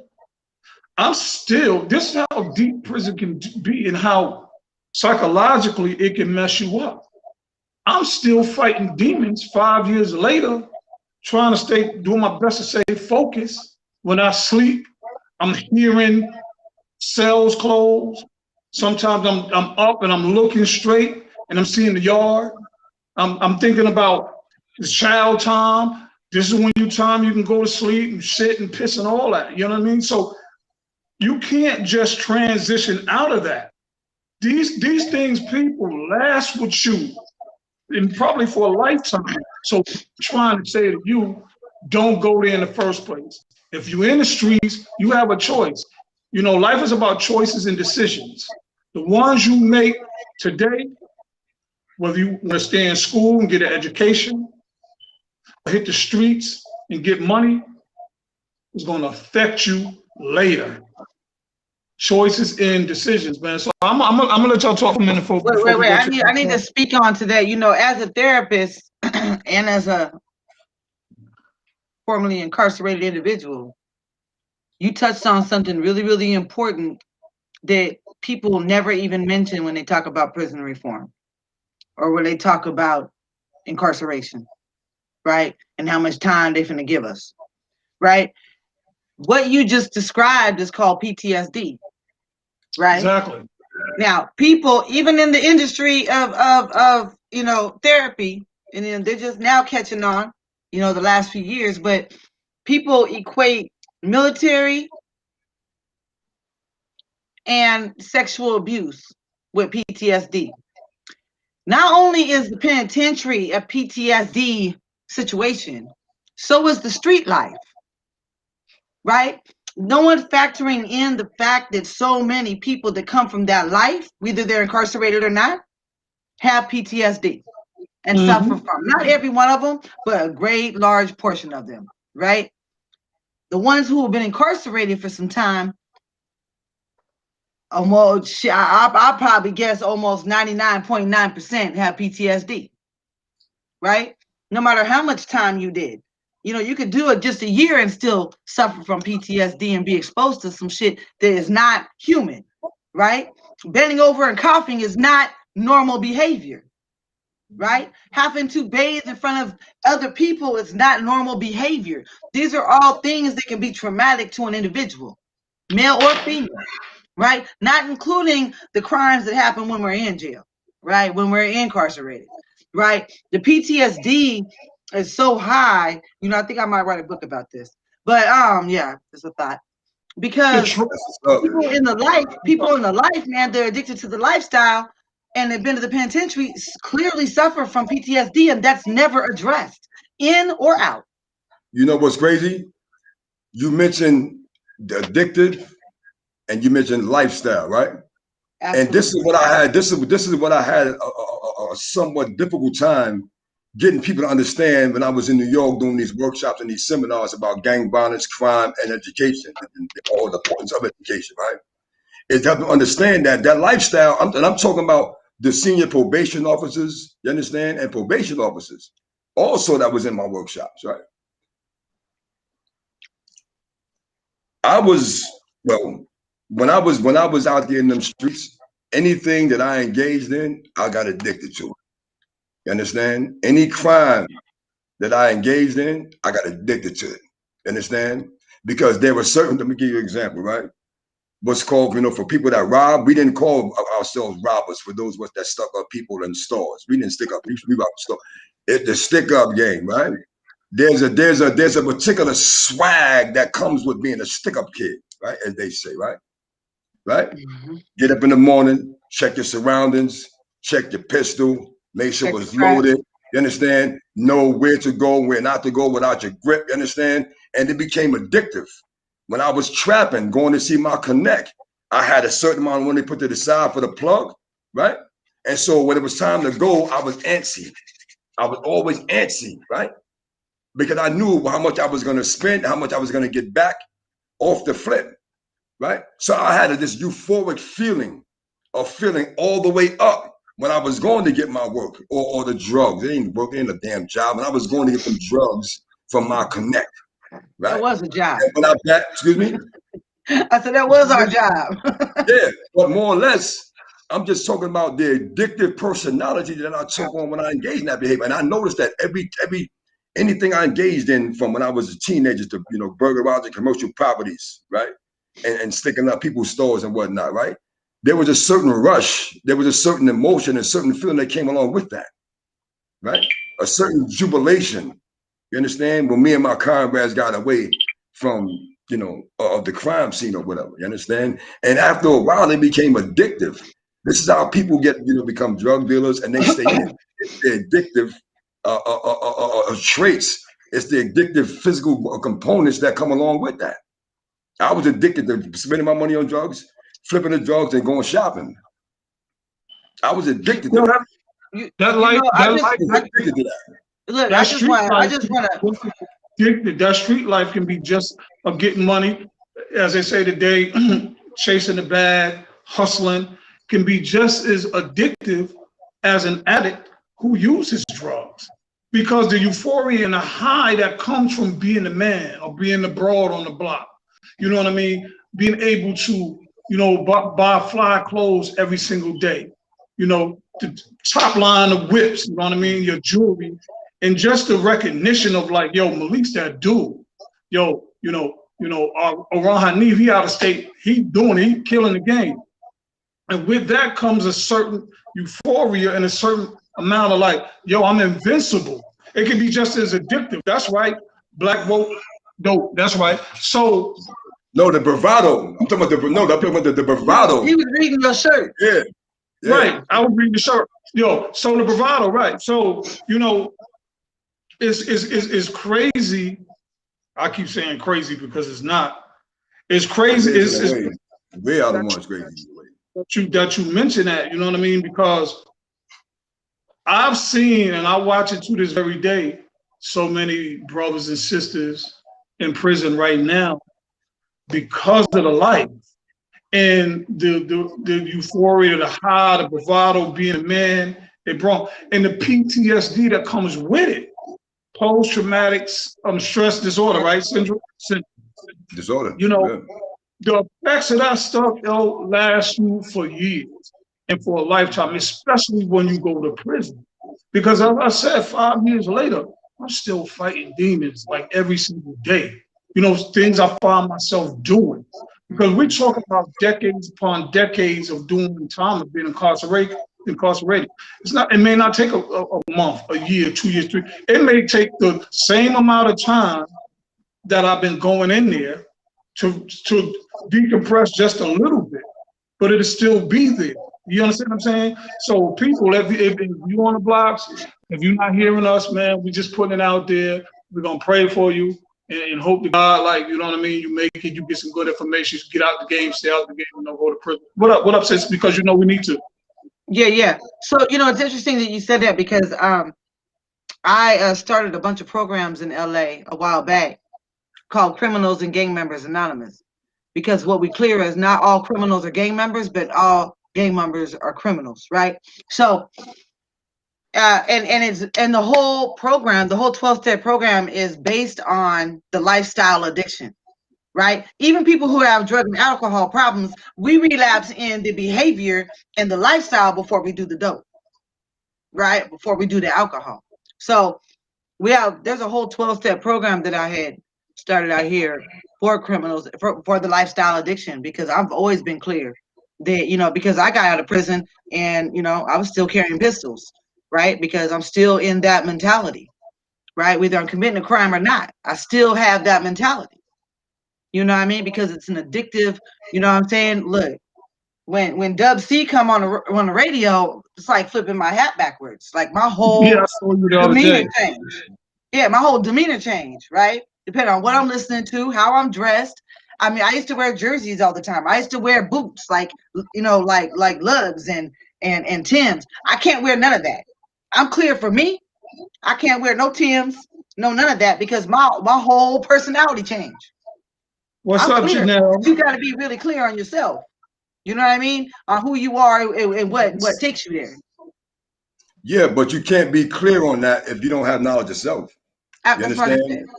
I'm still, this is how deep prison can be and how psychologically it can mess you up. I'm still fighting demons 5 years later, trying to doing my best to stay focused. When I sleep, I'm hearing cells close. Sometimes I'm up and I'm looking straight and I'm seeing the yard. I'm thinking about the child time. This is when you can go to sleep and sit and piss and all that. You know what I mean? So you can't just transition out of that. These things, people last with you and probably for a lifetime. So I'm trying to say to you, don't go there in the first place. If you're in the streets, you have a choice. You know, life is about choices and decisions. The ones you make today, whether you want to stay in school and get an education, or hit the streets and get money, is going to affect you later. Choices and decisions, man. So I'm gonna let y'all talk a minute before. Wait. I need to speak on to that. You know, as a therapist and as a formerly incarcerated individual, you touched on something really, really important that people never even mention when they talk about prison reform or when they talk about incarceration, right? And how much time they're finna give us, right? What you just described is called PTSD, right? Exactly. Now, people, even in the industry of therapy, and then they're just now catching on, the last few years, but people equate military and sexual abuse with PTSD. Not only is the penitentiary a PTSD situation, so is the street life, right? No one's factoring in the fact that so many people that come from that life, whether they're incarcerated or not, have PTSD and suffer from, not every one of them, but a great large portion of them, right? The ones who have been incarcerated for some time, almost, I probably guess almost 99.9% have PTSD, right? No matter how much time you did. You could do it just a year and still suffer from PTSD and be exposed to some shit that is not human, right? Bending over and coughing is not normal behavior, right? Having to bathe in front of other people is not normal behavior. These are all things that can be traumatic to an individual, male or female, right? Not including the crimes that happen when we're in jail, right? When we're incarcerated, right? The PTSD is so high. I think I might write a book about this. But yeah, it's a thought. Because people in the life, man, they're addicted to the lifestyle and they've been to the penitentiary, clearly suffer from PTSD, and that's never addressed, in or out. You know what's crazy? You mentioned the addictive and you mentioned lifestyle, right? Absolutely. And this is what I had. This is what I had a somewhat difficult time getting people to understand when I was in New York doing these workshops and these seminars about gang violence, crime, and education, and all the importance of education, right? Is help them understand that lifestyle, and I'm talking about the senior probation officers, you understand, and probation officers. Also, that was in my workshops, right? When I was out there in them streets, anything that I engaged in, I got addicted to it. You understand? Any crime that I engaged in, I got addicted to it. You understand? Because there were certain, let me give you an example, right? What's called, for people that rob, we didn't call ourselves robbers for those of us that stuck up people in stores. We didn't stick up, we robbed the store. It's the stick up game, right? There's a particular swag that comes with being a stick up kid, right? As they say, right? Right? Mm-hmm. Get up in the morning, check your surroundings, check your pistol, make sure it's loaded. You understand? Know where to go, where not to go without your grip. You understand? And it became addictive. When I was trapping, going to see my connect, I had a certain amount of money put to the side for the plug, right? And so when it was time to go, I was antsy. I was always antsy, right? Because I knew how much I was going to spend, how much I was going to get back off the flip, right? So I had this euphoric feeling of feeling all the way up when I was going to get my work or the drugs. They ain't working a damn job. And I was going to get some drugs from my connect. Right? That was a job. Excuse me? I said that was our job. Yeah, but more or less, I'm just talking about the addictive personality that I took on when I engaged in that behavior. And I noticed that anything I engaged in from when I was a teenager to, burglarizing commercial properties, right? And sticking up people's stores and whatnot, right? There was a certain rush, there was a certain emotion, a certain feeling that came along with that, right? A certain jubilation. You understand? When me and my comrades got away from, the crime scene or whatever, you understand? And after a while, they became addictive. This is how people become drug dealers and they stay in. It's the addictive traits. It's the addictive physical components that come along with that. I was addicted to spending my money on drugs, flipping the drugs, and going shopping. I was addicted to that. Addicted to that. Look, I just want to. That street life can be just of getting money, as they say today, chasing the bag, hustling, can be just as addictive as an addict who uses drugs. Because the euphoria and the high that comes from being the man or being the broad on the block, you know what I mean? Being able to, buy fly clothes every single day, the top line of whips, you know what I mean? Your jewelry. And just the recognition of like, yo, Malik's that dude. Yo, Orhan Hanif, he out of state, he killing the game. And with that comes a certain euphoria and a certain amount of like, yo, I'm invincible. It can be just as addictive. That's right. Black woke dope. That's right. So No, the bravado. I'm talking about I'm talking about the bravado. He was reading your shirt. Yeah. Yeah. right. I was reading the shirt. Yo, so the bravado, right. So, you know, it's crazy. I keep saying crazy because it's not. It's crazy. We are the ones crazy. That you mention that, you know what I mean? Because I've seen, and I watch it to this very day, so many brothers and sisters in prison right now because of the life and the euphoria, the high, the bravado, being a man, it brought, and the PTSD that comes with it, post-traumatic stress disorder, right? Syndrome. Disorder. You know, yeah. The effects of that stuff, it'll last you for years and for a lifetime, especially when you go to prison. Because as I said, 5 years later, I'm still fighting demons like every single day. You know, things I find myself doing. Because we talk about decades upon decades of doing time of being incarcerated. It's not. It may not take a month, a year, 2 years, 3. It may take the same amount of time that I've been going in there to decompress just a little bit, but it'll still be there. You understand what I'm saying? So people, if you on the blocks, if you're not hearing us, man, we just putting it out there. We're gonna pray for you and hope to God, like, you know what I mean, you make it, you get some good information, you get out the game, stay out the game, and don't go to prison. What up, sis? Because you know we need to. Yeah. So, you know, it's interesting that you said that because I started a bunch of programs in LA a while back called Criminals and Gang Members Anonymous. Because what we clear is not all criminals are gang members, but all gang members are criminals, right? So, and the whole program, the whole 12-step program is based on the lifestyle addiction, right? Even people who have drug and alcohol problems, we relapse in the behavior and the lifestyle before we do the dope, right? Before we do the alcohol. So there's a whole 12-step program that I had started out here for criminals for the lifestyle addiction, because I've always been clear that, you know, because I got out of prison and, you know, I was still carrying pistols, right? Because I'm still in that mentality, right? Whether I'm committing a crime or not, I still have that mentality. You know what I mean? Because it's an addictive, you know what I'm saying? Look, when Dub C come on the radio, it's like flipping my hat backwards. Like my whole Yeah, I saw you the other demeanor day. change. Yeah, my whole demeanor change, right? Depending on what I'm listening to, how I'm dressed. I mean, I used to wear jerseys all the time. I used to wear boots, like, you know, like lugs and Tims. I can't wear none of that. I'm clear for me. I can't wear no Tims, none of that, because my whole personality changed. What's I'm up, clear. Janelle? You got to be really clear on yourself. You know what I mean? On who you are and what takes you there. Yeah, but you can't be clear on that if you don't have knowledge of self. You understand?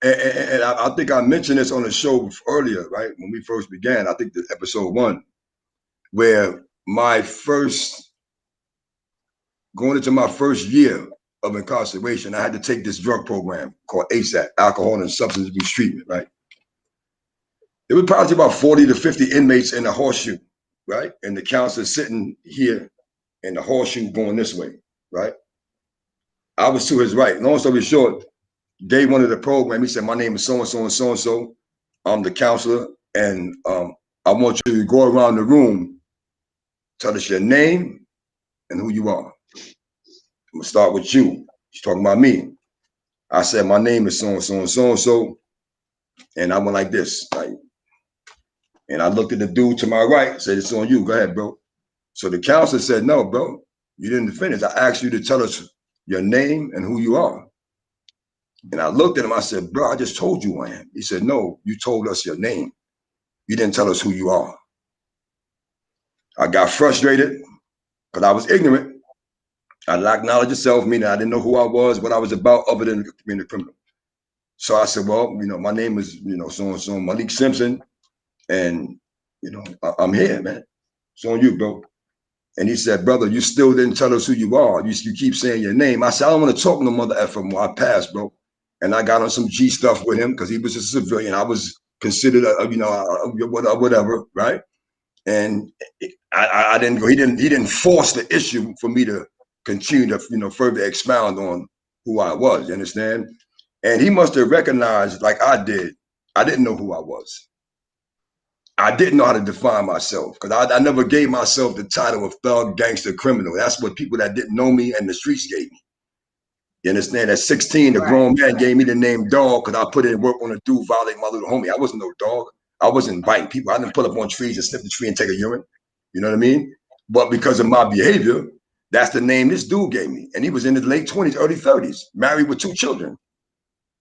And I think I mentioned this on the show earlier, right? When we first began, I think the episode 1, where going into my first year of incarceration, I had to take this drug program called ASAP, Alcohol and Substance Abuse Treatment, right? There was probably about 40 to 50 inmates in the horseshoe, right? And the counselor sitting here in the horseshoe going this way, right? I was to his right. Long story short, day 1 of the program, he said, my name is so-and-so and so-and-so. I'm the counselor, and I want you to go around the room, tell us your name and who you are. I'm gonna start with you. She's talking about me. I said, my name is so-and-so and so-and-so. And I went like this, like, and I looked at the dude to my right, said, it's on you, go ahead, bro. So the counselor said, no, bro, you didn't finish. I asked you to tell us your name and who you are. And I looked at him, I said, bro, I just told you who I am. He said, no, you told us your name. You didn't tell us who you are. I got frustrated because I was ignorant. I lacked knowledge of self, meaning I didn't know who I was, what I was about, other than being a criminal. So I said, well, you know, my name is, you know, so-and-so, Malik Simpson. And, you know, I'm here, man. It's on you, bro. And he said, brother, you still didn't tell us who you are. You keep saying your name. I said, I don't want to talk no mother effer more. I passed, bro. And I got on some G stuff with him because he was a civilian. I was considered, whatever, right? and I didn't go. He didn't force the issue for me to continue to further expound on who I was. You understand? And he must have recognized, like I did, I didn't know who I was. I didn't know how to define myself because I never gave myself the title of thug, gangster, criminal. That's what people that didn't know me and the streets gave me. You understand? At 16, the grown man gave me the name dog because I put in work on a dude violate my little homie. I wasn't no dog. I wasn't biting people. I didn't pull up on trees and snip the tree and take a urine. You know what I mean? But because of my behavior, that's the name this dude gave me. And he was in his late 20s, early 30s, married with 2 children.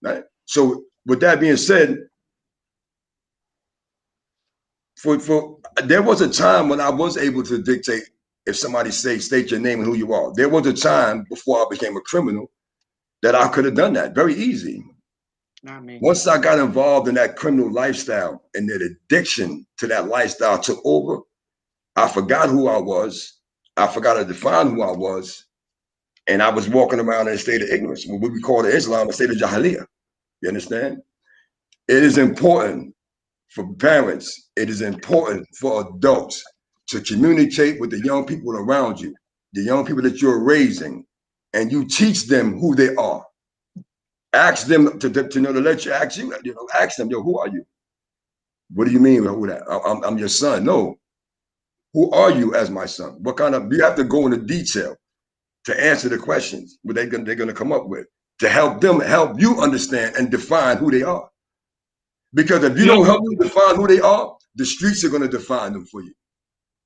Right? So with that being said, there was a time when I was able to dictate if somebody state your name and who you are. There was a time before I became a criminal that I could have done that very easy. Not me. Once I got involved in that criminal lifestyle and that addiction to that lifestyle took over, I forgot who I was. I forgot to define who I was. And I was walking around in a state of ignorance, what we call in Islam a state of jahiliyyah. You understand? It is important for parents, it is important for adults to communicate with the young people around you, the young people that you're raising, and you teach them who they are. Ask them to let you ask you, ask them, yo, who are you? What do you mean? Who that? I'm your son. No. Who are you as my son? What kind of, you have to go into detail to answer the questions what they're going to come up with to help you understand and define who they are. Because if you don't help them define who they are, the streets are going to define them for you.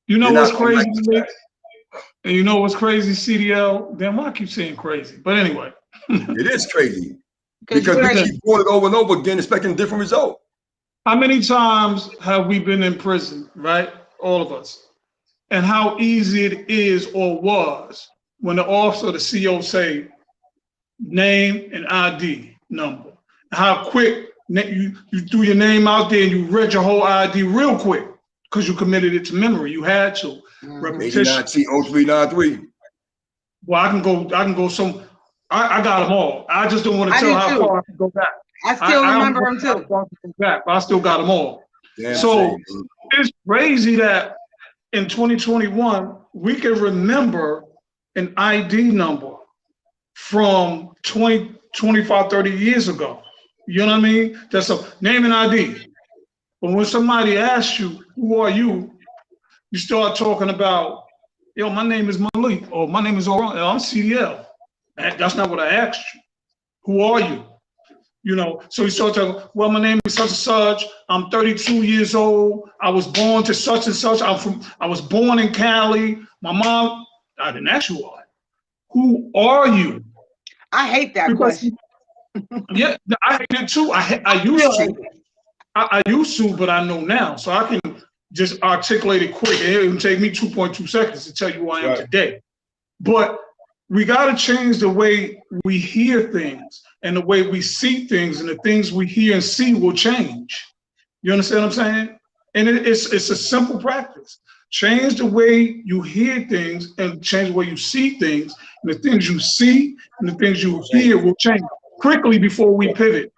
You know what's crazy, Malik? And you know what's crazy, CDL? Damn, why I keep saying crazy? But anyway. It is crazy. Because we keep doing it over and over again, expecting a different result. How many times have we been in prison, right? All of us. And how easy it is or was when the officer, the CO say, name and ID number. How quick you threw your name out there and you read your whole ID real quick because you committed it to memory. You had to. Repetition. 89T0393. Well, I can go some. I got them all. I just don't want to tell how far I can go back. I still remember them too. But I still got them all. Damn, so it's crazy that in 2021 we can remember an ID number from 20, 25, 30 years ago. You know what I mean? That's a name and ID. But when somebody asks you, who are you? You start talking about, yo, my name is Malik, or my name is Oran, I'm CDL. That's not what I asked you. Who are you? You know, so you start talking, well, my name is such and such. I'm 32 years old. I was born to such and such. I was born in Cali. My mom, I didn't ask you all that. Who are you? I hate that question. Yeah, I hate it too. I used to. I used to, but I know now. So I can just articulate it quick. It will take me 2.2 seconds to tell you who I am today. But we got to change the way we hear things and the way we see things, and the things we hear and see will change. You understand what I'm saying? And it's a simple practice. Change the way you hear things and change the way you see things. And the things you see and the things you hear will change quickly before we pivot.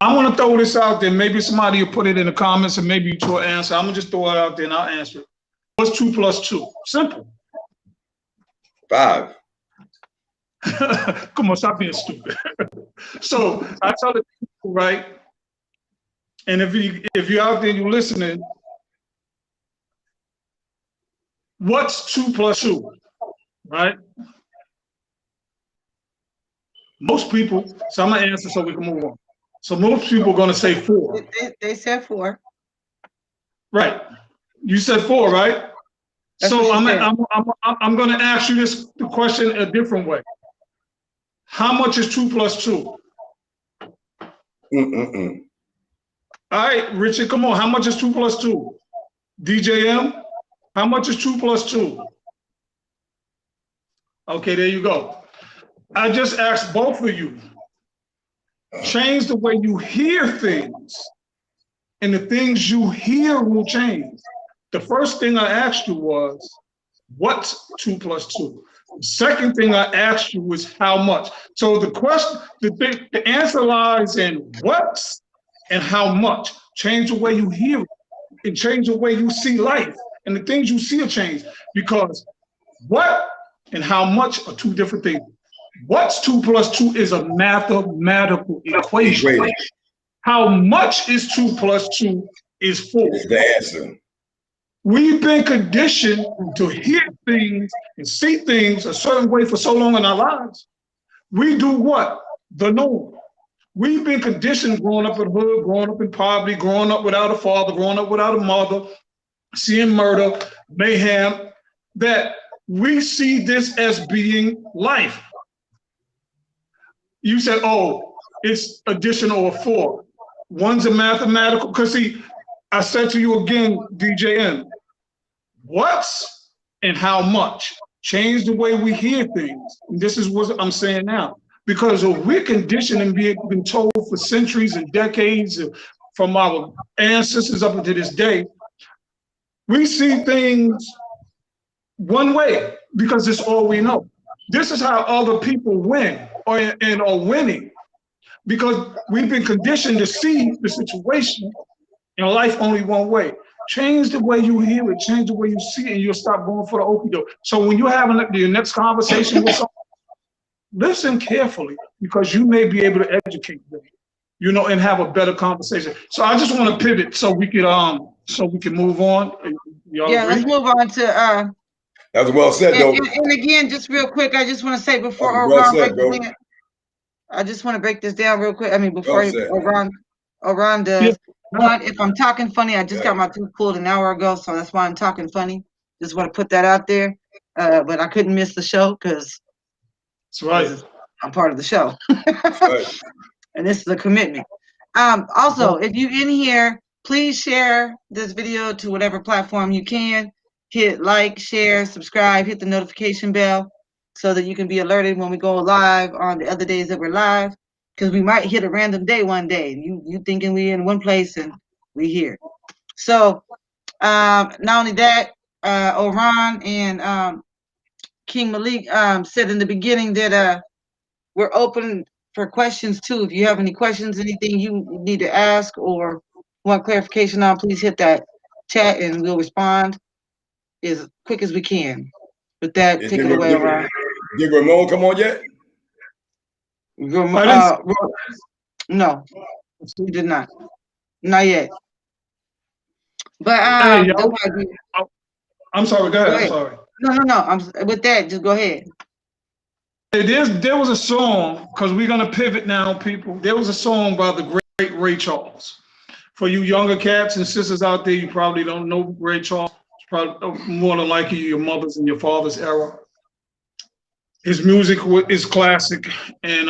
I want to throw this out there. Maybe somebody will put it in the comments and maybe you will answer. I'm going to just throw it out there and I'll answer it. What's 2 + 2? Simple. 5. Come on, stop being stupid. So I tell the people, right? And if you're out there and you're listening, what's 2 + 2? Right? Most people, so I'm going to answer so we can move on. So most people are going to say 4. They said 4. Right. You said 4, right? That's so I'm going to ask you the question a different way. How much is 2 + 2? All right, Richard, come on. How much is 2 + 2? DJM, how much is 2 + 2? Okay, there you go. I just asked both of you. Change the way you hear things, and the things you hear will change. The first thing I asked you was, what's 2 + 2? The second thing I asked you was how much. So the question, the answer lies in what and how much. Change the way you hear it. and change the way you see life, and the things you see will change. Because what and how much are two different things. What's 2 + 2 is a mathematical equation. How much is 2 + 2 is 4. Is the answer. We've been conditioned to hear things and see things a certain way for so long in our lives. We do what? The norm. We've been conditioned growing up in the hood, growing up in poverty, growing up without a father, growing up without a mother, seeing murder, mayhem, that we see this as being life. You said, oh, it's addition or 4. One's a mathematical, because see, I said to you again, DJM, what's and how much change the way we hear things. And this is what I'm saying now. Because we're conditioned and been told for centuries and decades from our ancestors up until this day, we see things one way because it's all we know. This is how other people win and are winning, because we've been conditioned to see the situation in life only one way. Change the way you hear it, change the way you see it, and you'll stop going for the okie doke. So when you're having your next conversation with someone, listen carefully, because you may be able to educate them, you know, and have a better conversation. So I just want to pivot so we can move on. Yeah, let's move on to that was well said, though. And again, just real quick, I just want to say before well said, bro. I just want to break this down real quick. I mean, before Oran does. Yeah. One, if I'm talking funny, I just got my tooth pulled an hour ago, so that's why I'm talking funny. Just want to put that out there. But I couldn't miss the show because that's right. I'm part of the show. Right. And this is a commitment. Also, if you're in here, please share this video to whatever platform you can. Hit like, share, subscribe, hit the notification bell so that you can be alerted when we go live on the other days that we're live. Because we might hit a random day one day. You thinking we in one place and we here. So not only that, Oran and King Malik said in the beginning that we're open for questions too. If you have any questions, anything you need to ask or want clarification on, please hit that chat and we'll respond as quick as we can. With that, take it away, Oran. Did Ramon come on yet? No, he did not. Not yet. But hey, I'm sorry. Go ahead. I'm sorry. No. With that, just go ahead. Hey, there was a song, because we're gonna pivot now, people. There was a song by the great Ray Charles. For you younger cats and sisters out there, you probably don't know Ray Charles. It's probably more than likely your mother's and your father's era. His music is classic, and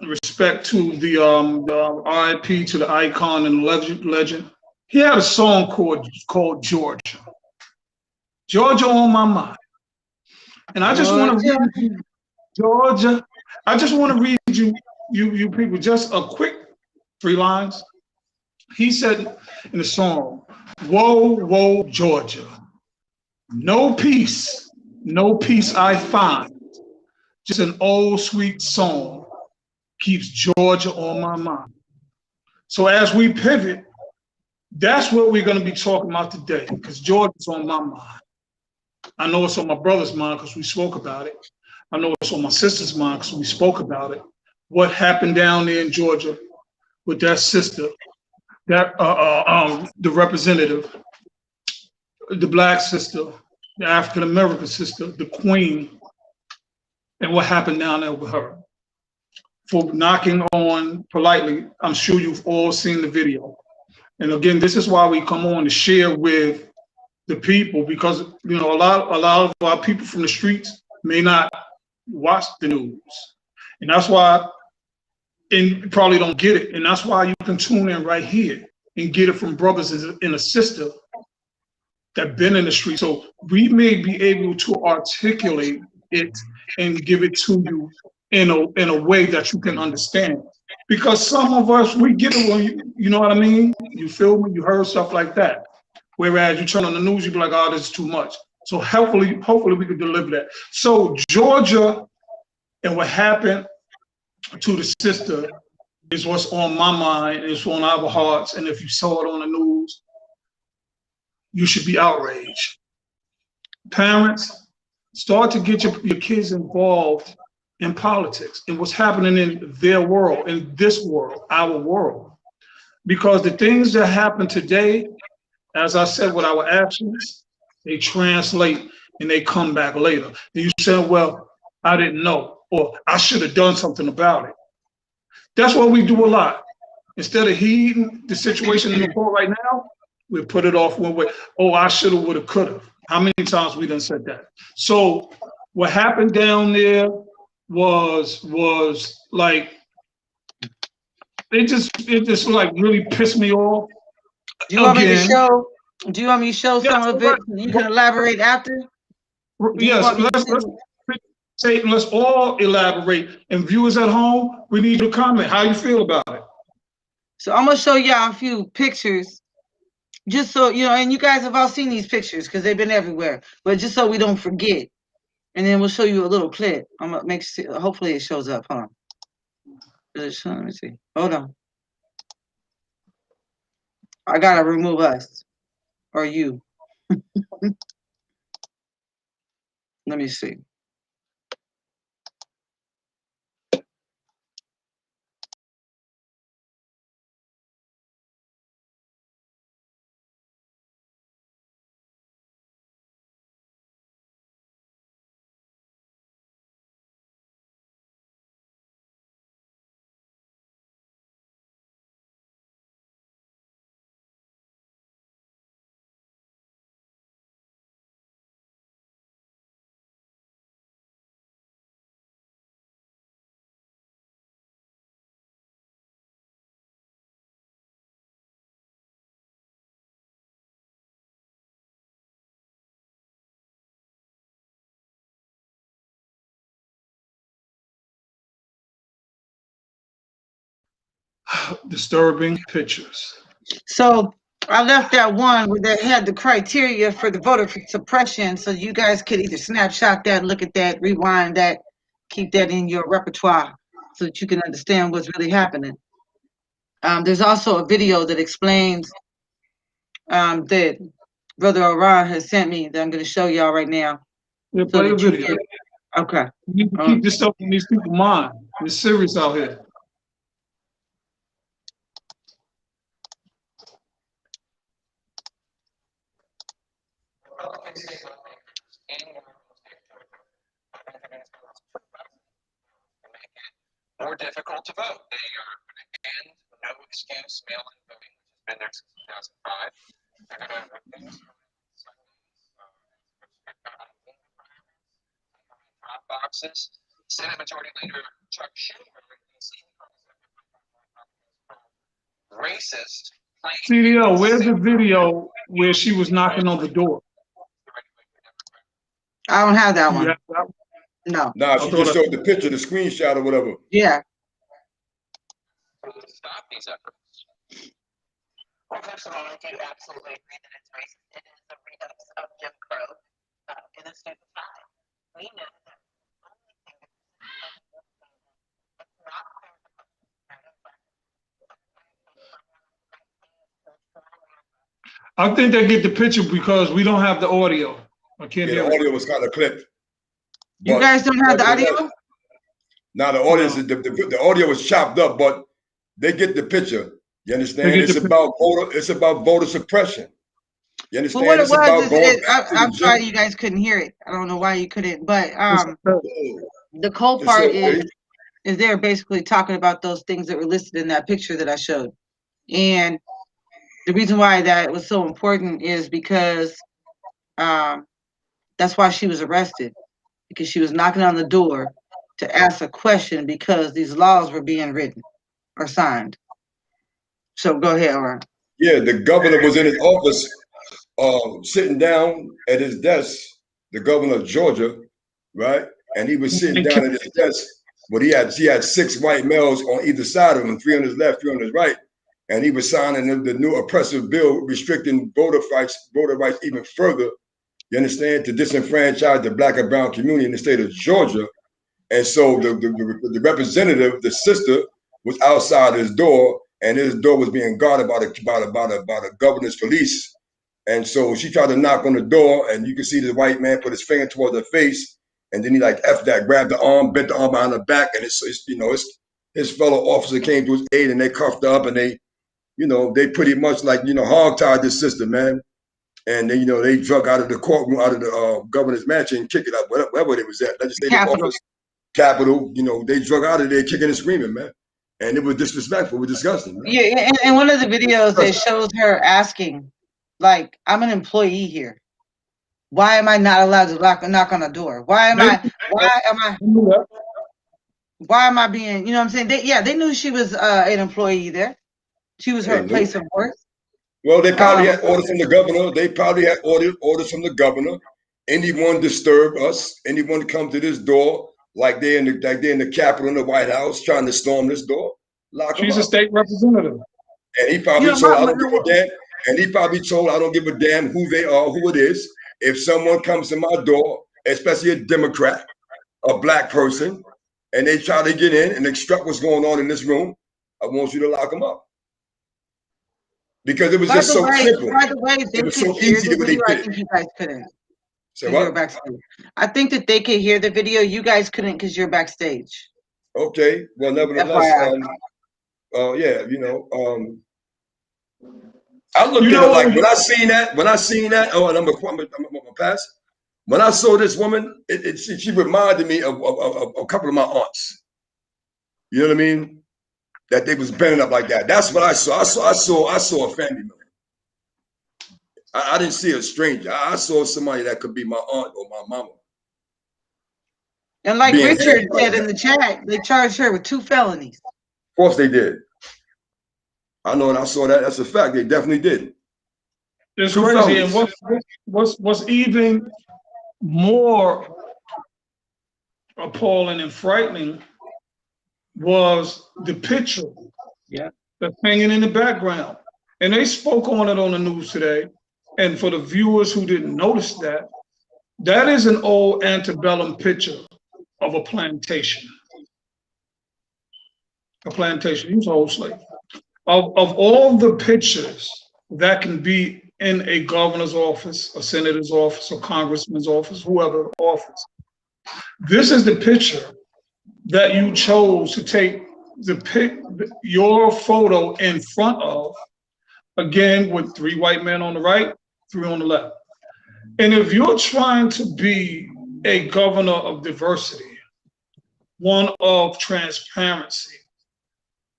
respect to the RIP to the icon and legend. He had a song called Georgia. Georgia on my mind. And I just want to read you, Georgia. I just want to read you people just a quick 3 lines. He said in the song, "Whoa, whoa, Georgia. No peace I find. Just an old sweet song keeps Georgia on my mind." So as we pivot, that's what we're going to be talking about today, because Georgia's on my mind. I know it's on my brother's mind because we spoke about it. I know it's on my sister's mind because we spoke about it. What happened down there in Georgia with that sister, that the representative, the black sister, the African American sister, the queen, and what happened down there with her. For knocking on politely, I'm sure you've all seen the video. And again, this is why we come on to share with the people, because you know a lot of our people from the streets may not watch the news, and that's why, and you probably don't get it, and that's why you can tune in right here and get it from brothers and a sister that been in the street. So we may be able to articulate it and give it to you in a way that you can understand. Because some of us, we get it when you know what I mean? You feel me? You heard stuff like that. Whereas you turn on the news, you be like, oh, this is too much. So hopefully we can deliver that. So Georgia and what happened to the sister is what's on my mind, it's on our hearts. And if you saw it on the news, you should be outraged. Parents, start to get your kids involved in politics and what's happening in their world, in this world, our world. Because the things that happen today, as I said, with our actions, they translate and they come back later. And you say, well, I didn't know, or I should have done something about it. That's what we do a lot. Instead of heeding the situation in the court right now, we put it off one way. Oh, I should have, would have, could have. How many times we done said that? So what happened down there was like, it just like really pissed me off. Do you want me to show? Do you want me to show some of it? You can elaborate after. Yes, let's all elaborate. And viewers at home, we need you to comment how you feel about it. So I'm gonna show y'all a few pictures, just so you know. And you guys have all seen these pictures because they've been everywhere. But just so we don't forget, and then we'll show you a little clip. I'm gonna make sure. Hopefully it shows up. Hold on. Let me see. Hold on. I gotta remove us or you. Let me see. Disturbing pictures. So I left that one where they had the criteria for the voter suppression, so you guys could either snapshot that, look at that, rewind that, keep that in your repertoire so that you can understand what's really happening. There's also a video that explains that Brother Orion has sent me that I'm going to show y'all right now. Yeah, play a video. Okay. You need to keep this stuff in these people's mind. It's serious out here. More difficult to vote. They are going to end no excuse mail-in voting, which has been there since 2005. They're going to reduce drop boxes. Senate Majority Leader Chuck Schumer in D.C. racist. CDL, where's the video where she was knocking on the door? I don't have that one. That? No. Nah, she just showed the picture, the screenshot or whatever. Yeah. Stop these efforts. Well, first of all, I do absolutely agree that it's racist. It is a redux of Jim Crow in the state of time. We know that the only thing that's not clear I think they get the picture because we don't have the audio. I can't hear the audio was kind of clipped. You guys don't have the audio? Now the audio, the audio was chopped up, but they get the picture. You understand? It's about voter suppression. You understand? Well, what it was, I'm sorry you guys couldn't hear it. I don't know why you couldn't, but the cold part is they're basically talking about those things that were listed in that picture that I showed. And the reason why that was so important is because that's why she was arrested, because she was knocking on the door to ask a question because these laws were being written or signed. So go ahead, Oran. Yeah, the governor was in his office sitting down at his desk, the governor of Georgia, right? And he was sitting down at his desk, but he had 6 white males on either side of him, 3 on his left, 3 on his right. And he was signing the new oppressive bill restricting voter rights even further, you understand, to disenfranchise the Black and brown community in the state of Georgia. And so the representative, the sister, was outside his door, and his door was being guarded by the governor's police. And so she tried to knock on the door, and you can see the white man put his finger towards her face, and then he like F that, grabbed the arm, bent the arm behind her back, and it's his fellow officer came to his aid, and they cuffed her up, and they pretty much like hog-tied this sister, man. And then they drug out of the courtroom, out of the governor's mansion, and kicked it up wherever it was at, legislative office, Capitol. They drug out of there, kicking and screaming, man. And it was disrespectful, it was disgusting, man. Yeah, and one of the videos that shows her asking, like, I'm an employee here. Why am I not allowed to knock on the door? Why am I being, what I'm saying? They knew she was an employee there. She was her place of work. Well, they probably had orders from the governor. They probably had orders from the governor. Anyone disturb us, anyone come to this door, like they're in the Capitol, in the White House, trying to storm this door, lock them up. She's a state representative. And he probably told, I don't give a damn. And he probably told, I don't give a damn who they are, who it is. If someone comes to my door, especially a Democrat, a black person, and they try to get in and extract what's going on in this room, I want you to lock them up. Because it was just so simple. By the way, they could hear the video. I think you guys couldn't. So what? Backstage. I think that they could hear the video. You guys couldn't because you're backstage. Okay. Well, nevertheless, yeah, I looked at it like when I seen that. Oh, and I'm gonna pass. When I saw this woman, she reminded me of a couple of my aunts. You know what I mean? That they was bending up like that. That's what I saw. I saw a family member. I didn't see a stranger. I saw somebody that could be my aunt or my mama. And like Richard said in the chat, they charged her with 2 felonies. Of course they did. I know, and I saw that. That's a fact. They definitely did. It's crazy. And what's even more appalling and frightening was the picture that's hanging in the background. And they spoke on it on the news today. And for the viewers who didn't notice that, that is an old antebellum picture of a plantation. A plantation, he was an old slave. Of all the pictures that can be in a governor's office, a senator's office, a congressman's office, whoever office, this is the picture that you chose to take your photo in front of, again, with 3 white men on the right, 3 on the left. And if you're trying to be a governor of diversity, one of transparency,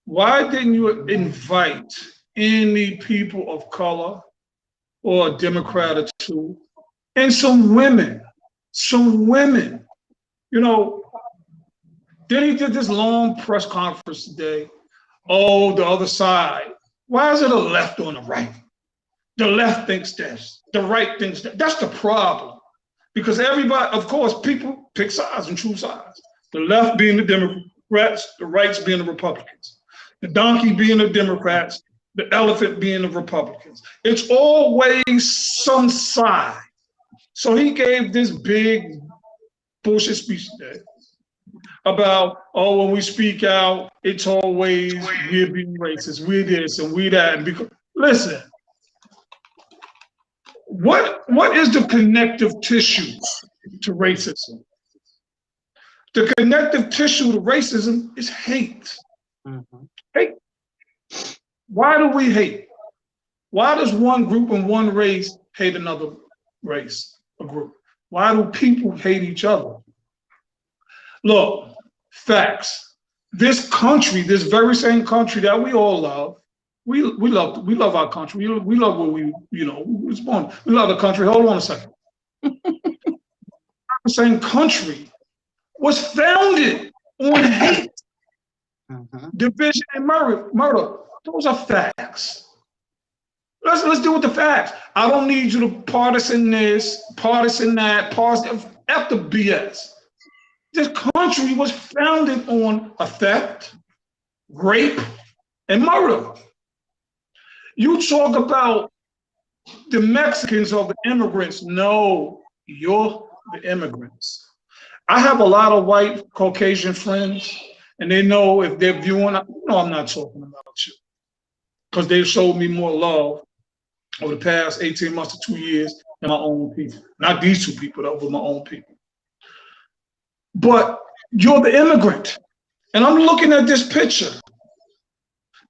why didn't you invite any people of color or a Democrat or 2 and some women? Then he did this long press conference today. Oh, the other side. Why is it a left on the right? The left thinks this, the right thinks that. That's the problem. Because everybody, of course, people pick sides and choose sides. The left being the Democrats, the rights being the Republicans. The donkey being the Democrats, the elephant being the Republicans. It's always some side. So he gave this big bullshit speech today about, oh, when we speak out, it's always we're being racist, we're this and we that. Because, listen, what is the connective tissue to racism? The connective tissue to racism is hate. Mm-hmm. Hate. Why do we hate? Why does one group and one race hate another race, a group? Why do people hate each other? Look, facts. This country, this very same country that we all love, we love our country. We love what we was born. We love the country. Hold on a second. The same country was founded on hate, division, and murder. Those are facts. Let's deal with the facts. I don't need you to partisan this, partisan that, partisan F the BS. This country was founded on a theft, rape, and murder. You talk about the Mexicans or the immigrants. No, you're the immigrants. I have a lot of white Caucasian friends, and they know if they're viewing, I'm not talking about you, because they showed me more love over the past 18 months to 2 years in my own people. Not these two people, though, but my own people. But you're the immigrant. And I'm looking at this picture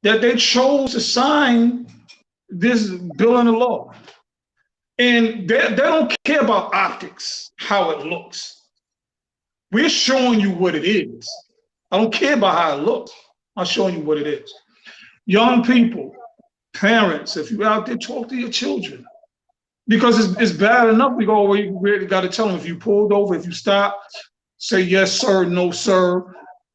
that they chose to sign this bill into law. And they don't care about optics, how it looks. We're showing you what it is. I don't care about how it looks. I'm showing you what it is. Young people, parents, if you're out there, talk to your children. Because it's bad enough. We really got to tell them, if you pulled over, if you stop, say yes, sir, no, sir.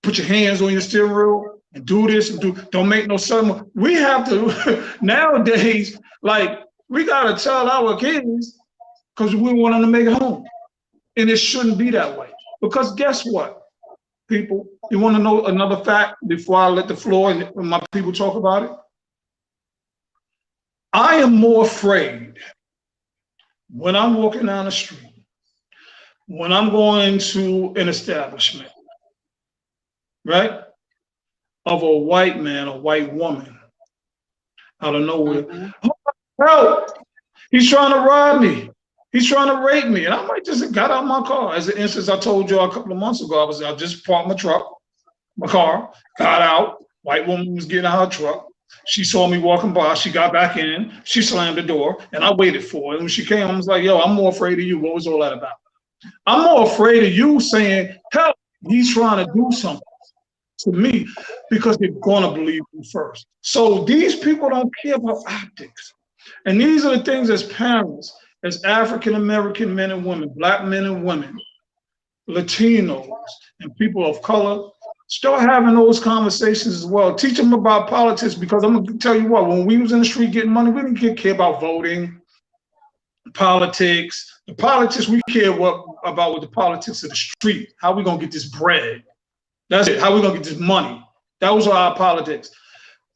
Put your hands on your steering wheel and do this and don't make no sudden. We have to, nowadays, like, we got to tell our kids because we want them to make it home. And it shouldn't be that way. Because guess what, people? You want to know another fact before I let the floor and my people talk about it? I am more afraid when I'm walking down the street, when I'm going to an establishment, right, of a white man or white woman out of nowhere. Mm-hmm. Help! He's trying to rob me. He's trying to rape me. And I might just got out of my car. As an instance, I told you a couple of months ago, I just parked my car, got out. White woman was getting out of her truck. She saw me walking by. She got back in. She slammed the door, and I waited for her. And when she came, I was like, yo, I'm more afraid of you. What was all that about? I'm more afraid of you saying, help, he's trying to do something to me, because they're going to believe you first. So these people don't care about optics. And these are the things as parents, as African-American men and women, Black men and women, Latinos, and people of color, start having those conversations as well. Teach them about politics, because I'm going to tell you what, when we was in the street getting money, we didn't care about voting, politics. The politics we care about with the politics of the street. How we going to get this bread? That's it. How we going to get this money? That was our politics.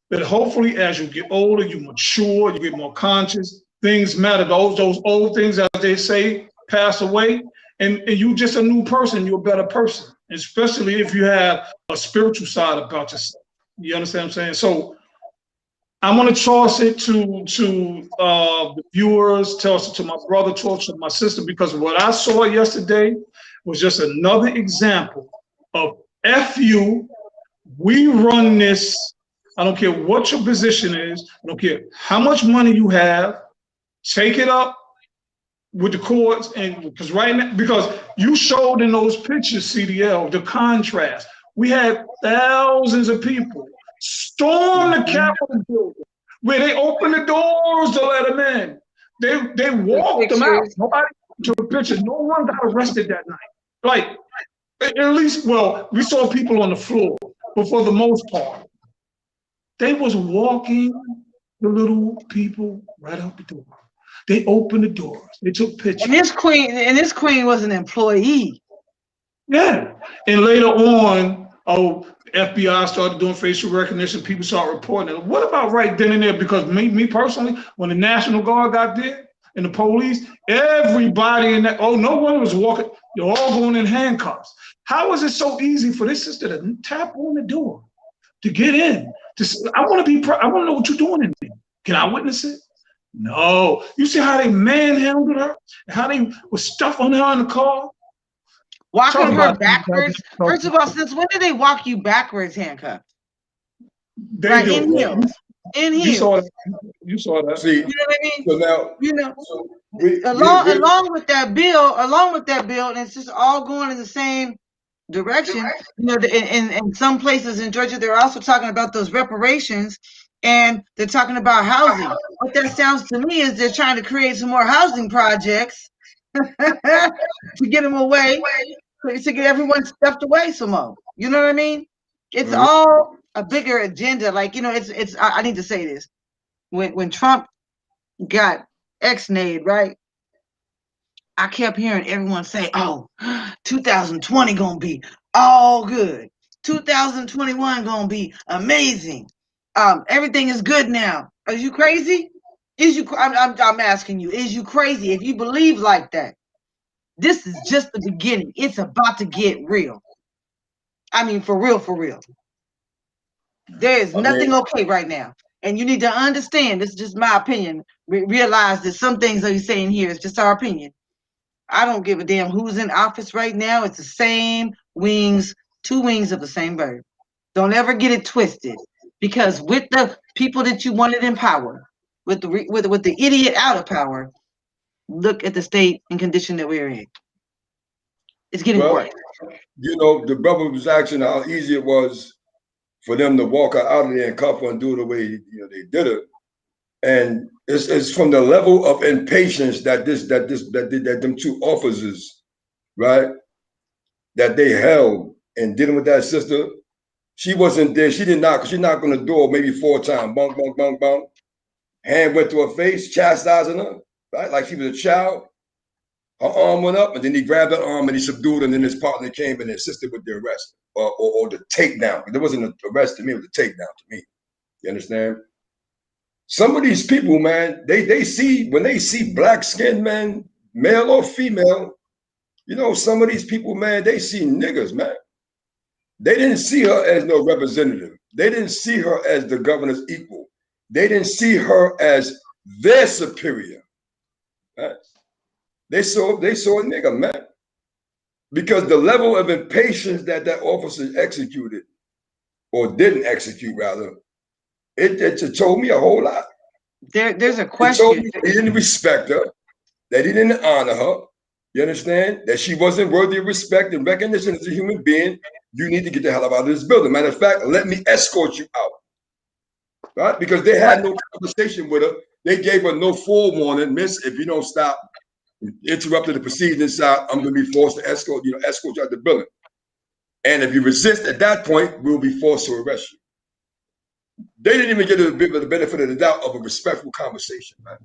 But hopefully, as you get older, you mature, you get more conscious, things matter. Those old things, as they say, pass away, and you just a new person. You're a better person, especially if you have a spiritual side about yourself. You understand what I'm saying? So I'm going to toss it to the viewers, toss it to my brother, toss it to my sister, because what I saw yesterday was just another example of F you, we run this. I don't care what your position is. I don't care how much money you have. Take it up with the courts, and because right now, because you showed in those pictures, CDL, the contrast. We had thousands of people storm the Capitol building, where they opened the doors to let them in. They walked them out. Nobody took pictures. No one got arrested that night. Like, at least, well, we saw people on the floor, but for the most part, they was walking the little people right out the door. They opened the doors. They took pictures. And this queen was an employee. Yeah. And later on, FBI started doing facial recognition. People started reporting it. What about right then and there? Because me personally, when the National Guard got there and the police, everybody in that, no one was walking. You're all going in handcuffs. How is it so easy for this sister to tap on the door, to get in? I want to know what you're doing in there. Can I witness it? No. You see how they manhandled her? How they was stuff on her in the car? Walking her backwards? First of all, since when did they walk you backwards handcuffed? They do. In heels. In heels. You saw that. See, you know what I mean? So now, you know, along with that bill, and it's just all going in the same direction. You know, in some places in Georgia, they're also talking about those reparations, and they're talking about housing. What that sounds to me is they're trying to create some more housing projects to get them away, to get everyone stuffed away some more. You know what I mean? It's all a bigger agenda. Like, you know, it's. I need to say this. When Trump got ex-nayed, right? I kept hearing everyone say, "Oh, 2020 gonna be all good. 2021 gonna be amazing. Everything is good now." Are you crazy? I'm asking you, is you crazy if you believe like that? This is just the beginning. It's about to get real. I mean, for real, for real. There is nothing okay right now. And you need to understand, this is just my opinion, realize that some things that he's saying here is just our opinion. I don't give a damn who's in office right now. It's the same wings, two wings of the same bird. Don't ever get it twisted, because with the people that you wanted in power, with the idiot out of power, look at the state and condition that we're in. It's getting Well, worse. you know, the brother was asking how easy it was for them to walk her out of there and cuff her and do it the way they did it. And it's from the level of impatience that them two officers, right, that they held and dealing with that sister. She wasn't there. She knocked on the door maybe 4 times. Bunk, bunk, bunk, bunk. Hand went to her face, chastising her, right, like she was a child. Her arm went up, and then he grabbed her arm and he subdued her, and then his partner came and assisted with the arrest or the takedown. There wasn't an arrest to me, it was a takedown to me. You understand? Some of these people, man, they see, when they see black skinned men, male or female, you know, some of these people, man, they see niggas, man. They didn't see her as no representative. They didn't see her as the governor's equal. They didn't see her as their superior. Right? They saw a nigga, man. Because the level of impatience that officer executed, or didn't execute rather, it told me a whole lot. There's a It told question. me he didn't respect her, that he didn't honor her. You understand? That she wasn't worthy of respect and recognition as a human being. You need to get the hell out of this building. Matter of fact, let me escort you out. Right? Because they had no conversation with her. They gave her no forewarning. Miss, if you don't stop interrupting the proceedings inside, I'm going to be forced to escort you out the building. And if you resist at that point, we'll be forced to arrest you. They didn't even get the benefit of the doubt of a respectful conversation, man.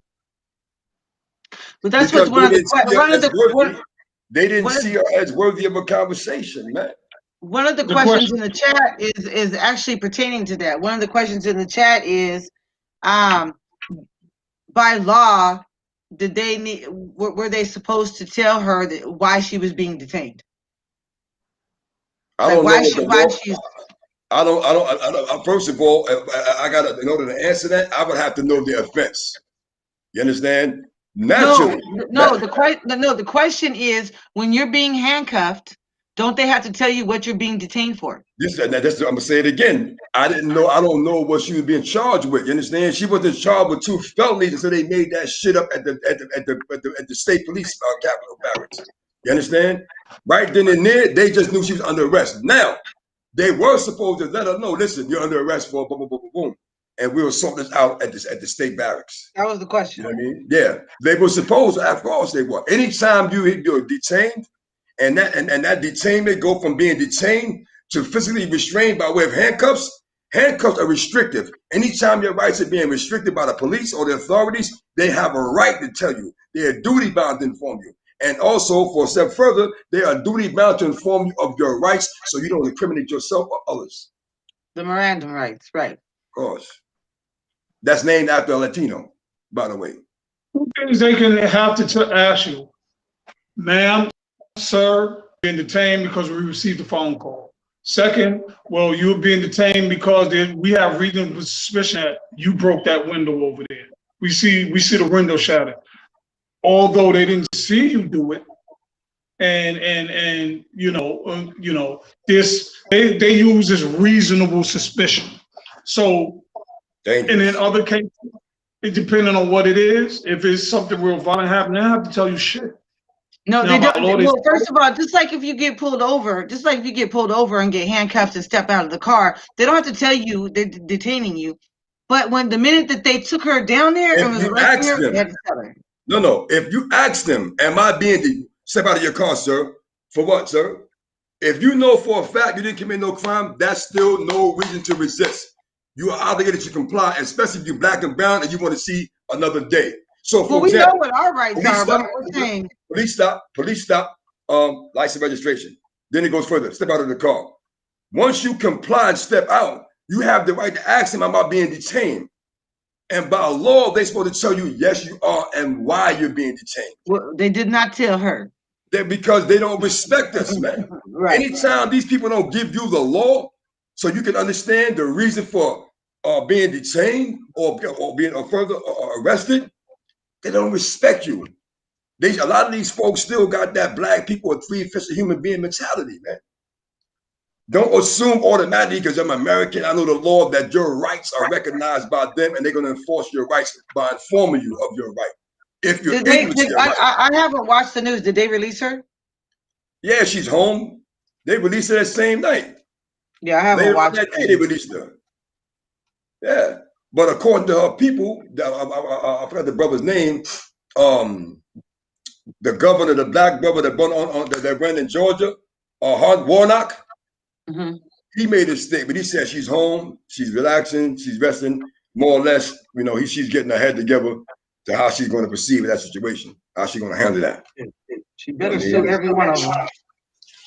But that's what's one of the they didn't see her as worthy of a conversation, man. One of the questions in the chat is actually pertaining to that. One of the questions in the chat is, by law, were they supposed to tell her why she was being detained? I don't know. First of all, I got to, in order to answer that, I would have to know the offense. You understand? Naturally. No. The question is, when you're being handcuffed, don't they have to tell you what you're being detained for? I'm gonna say it again. I don't know what she was being charged with. You understand? She wasn't charged with 2 felonies until they made that shit up at the state police Capitol barracks. You understand? Right then and there, they just knew she was under arrest. Now, they were supposed to let her know, listen, you're under arrest for boom, boom, boom, boom, boom. And we will sort this out at the state barracks. That was the question. You know what I mean? Yeah. They were supposed to, of course they were. Anytime you're detained, and that detainment go from being detained to physically restrained by way of handcuffs. Handcuffs are restrictive. Anytime your rights are being restricted by the police or the authorities, they have a right to tell you. They are duty bound to inform you. And also, for a step further, they are duty bound to inform you of your rights so you don't incriminate yourself or others. The Miranda rights, right. Of course. That's named after a Latino, by the way. 2 things they can have to ask you. Ma'am, sir, being detained because we received a phone call. Second, well, you're being detained because we have reasonable suspicion that you broke that window over there. We see the window shattered. Although they didn't see you do it, and this they use this reasonable suspicion. So, dangerous. And in other cases, it depending on what it is, if it's something real violent happening, I have to tell you shit. No, they don't. Well, first of all, just like if you get pulled over and get handcuffed and step out of the car, they don't have to tell you they're detaining you. But when the minute that they took her down there and was arresting her, they had to tell her. No. If you ask them, am I being step out of your car, sir? For what, sir? If you know for a fact you didn't commit no crime, that's still no reason to resist. You are obligated to comply, especially if you're black and brown and you want to see another day. So, for example, know what our rights are, but we're saying police stop, license registration. Then it goes further. Step out of the car. Once you comply and step out, you have the right to ask them, am I being detained? And by law, they're supposed to tell you, yes, you are, and why you're being detained. Well, they did not tell her. Because they don't respect us, man. Right. Anytime these people don't give you the law so you can understand the reason for being detained or being further arrested, they don't respect you. A lot of these folks still got that black people are three-fifths of human being mentality, man. Don't assume automatically because I'm American, I know the law, that your rights are recognized by them and they're going to enforce your rights by informing you of your right. If you're ignorant to your right. I haven't watched the news. Did they release her? Yeah, she's home. They released her that same night. Yeah, I haven't watched that day, they released her. Yeah. But according to her people, I forgot the brother's name, the governor, the black brother that ran in Georgia, Hart Warnock, he made a statement. He said she's home, she's relaxing, she's resting, more or less. You know, she's getting her head together to how she's going to perceive that situation, how she's going to handle that. She better sue every one of them.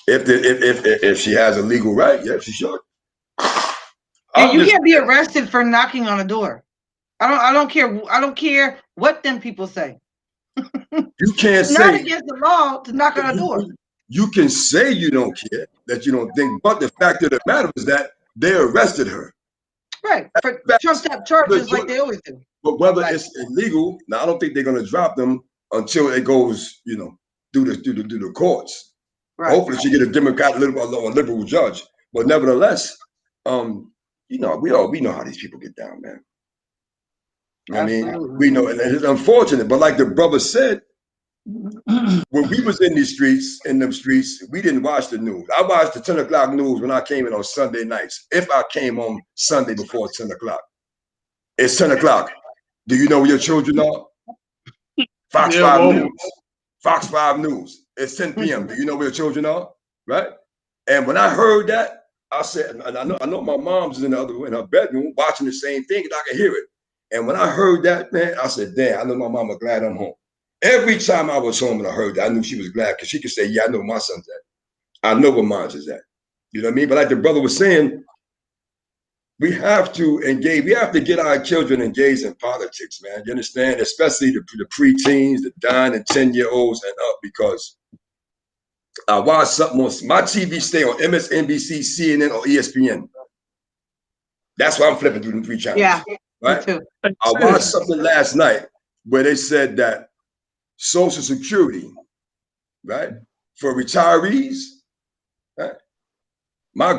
If she has a legal right, yeah, she should. And you can't be arrested for knocking on a door. I don't care what them people say. You can't it's say not against the law to knock on a door. You can say you don't care, that you don't think, but the fact of the matter is that they arrested her. Right. For trumped up charges like they always do. But whether it's illegal, now I don't think they're gonna drop them until it goes, you know, through the courts. Right. Hopefully she get a Democrat, a liberal judge. But nevertheless, you know, we know how these people get down, man. You know what I mean? We know, and it's unfortunate, but like the brother said, when we was in them streets, we didn't watch the news. I watched the 10 o'clock news when I came in on Sunday nights. If I came on Sunday before 10 o'clock, it's 10 o'clock. Do you know where your children are? Fox 5 News. Fox 5 News. It's 10 p.m. Do you know where your children are? Right? And when I heard that, I said, and I know my mom's in her bedroom watching the same thing, and I could hear it. And when I heard that, man, I said, damn, I know my mama glad I'm home. Every time I was home and I heard that, I knew she was glad because she could say, yeah, I know my son's at. I know where mine's is at. You know what I mean? But like the brother was saying, we have to engage. We have to get our children engaged in politics, man. You understand? Especially the preteens, the 9 and 10-year-olds and up, because I watch something on my TV stay on MSNBC, CNN, or ESPN. That's why I'm flipping through the 3 channels. Yeah, right? Me too. I watched something last night where they said that Social Security, right, for retirees, right? My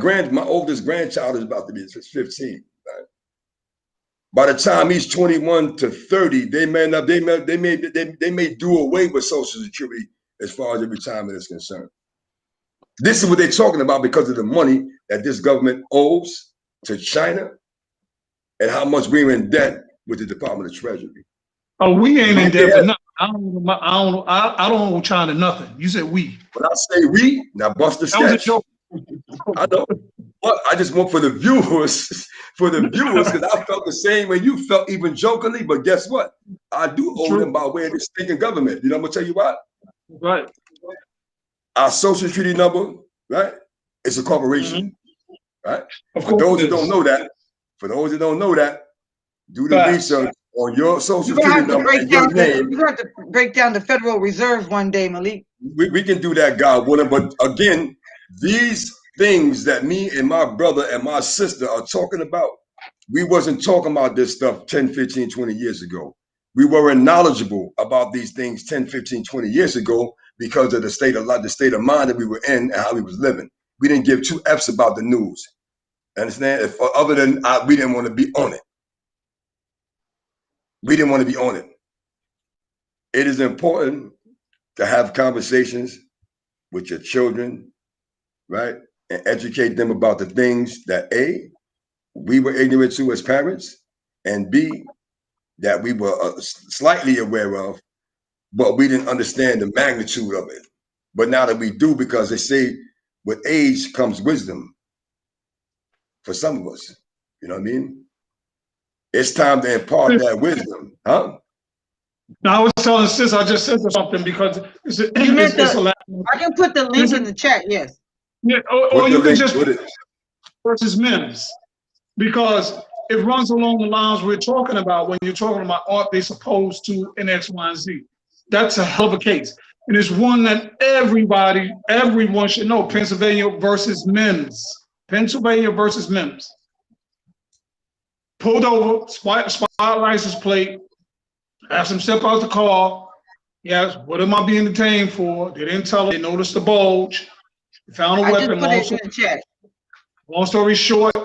oldest grandchild is about to be 15. Right? By the time he's 21 to 30, they may do away with Social Security as far as the retirement is concerned. This is what they're talking about because of the money that this government owes to China and how much we're in debt with the Department of Treasury. Oh, we ain't in debt for nothing. I don't owe China nothing. You said we. When I say we, now bust the sketch. I know, but I just want for the viewers, because I felt the same way you felt, even jokingly. But guess what? I do owe them by way of this stinking government. You know, I'm gonna tell you what. Right. Our Social Security number, right? It's a corporation, right? For those who don't know that, do the research on your Social Security number and your name. You have to break down the Federal Reserve one day, Malik. We can do that, God willing. But again, these things that me and my brother and my sister are talking about, we wasn't talking about this stuff 10, 15, 20 years ago. We weren't knowledgeable about these things 10, 15, 20 years ago because of the state of mind that we were in and how we was living. We didn't give 2 F's about the news. Understand? Other than we didn't want to be on it. We didn't want to be on it. It is important to have conversations with your children, right? And educate them about the things that A, we were ignorant to as parents, and B, that we were slightly aware of, but we didn't understand the magnitude of it. But now that we do, because they say with age comes wisdom for some of us, you know what I mean? It's time to impart that wisdom, huh? Now I was telling sis, I just said something because I can put the link in the chat, yes. Yeah, or you can just put it versus men's, because it runs along the lines we're talking about when you're talking about aren't they supposed to in X, Y, and Z. That's a hell of a case. And it's one that everyone should know. Pennsylvania versus men's. Pennsylvania versus men's. pulled over, spot license plate, asked him to step out the car. He asked, what am I being detained for? They didn't tell him. They noticed the bulge. They found a weapon. I just put it in the chat. Long story short,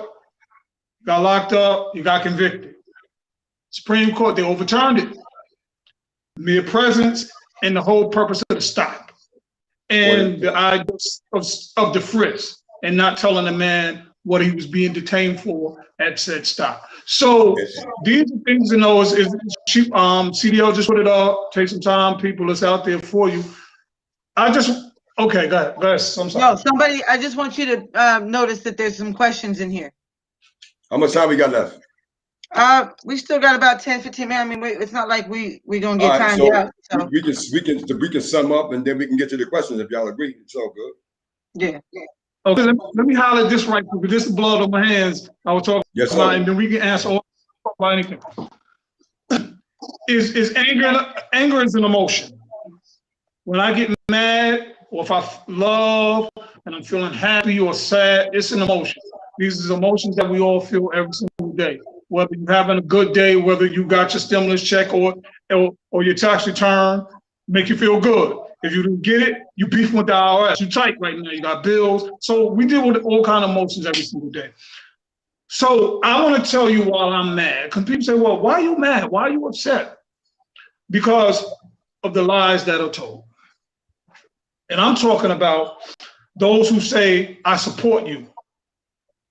got locked up, you got convicted. Supreme Court, they overturned it. Mere presence and the whole purpose of the stop. And the idea of the frisk and not telling the man what he was being detained for at said stop. So these are things to know. CDL just put it up. Take some time, people. It's out there for you. Okay, go ahead. I'm sorry. No, somebody. I just want you to notice that there's some questions in here. How much time we got left? We still got about 10, 15 minutes. I mean, it's not like we gonna get All right, timed out. So. We can sum up and then we can get to the questions if y'all agree. It's all good. Yeah. Okay, let me highlight this right quick. This is blood on my hands. I was talking about, and then we can answer all about anything. Is anger is an emotion. When I get mad, or if I love and I'm feeling happy or sad, it's an emotion. These are emotions that we all feel every single day. Whether you're having a good day, whether you got your stimulus check or your tax return, make you feel good. If you didn't get it, you beefing with the IRS. You tight right now, you got bills. So we deal with all kind of emotions every single day. So I want to tell you why I'm mad. Because people say, well, why are you mad? Why are you upset? Because of the lies that are told. And I'm talking about those who say, I support you.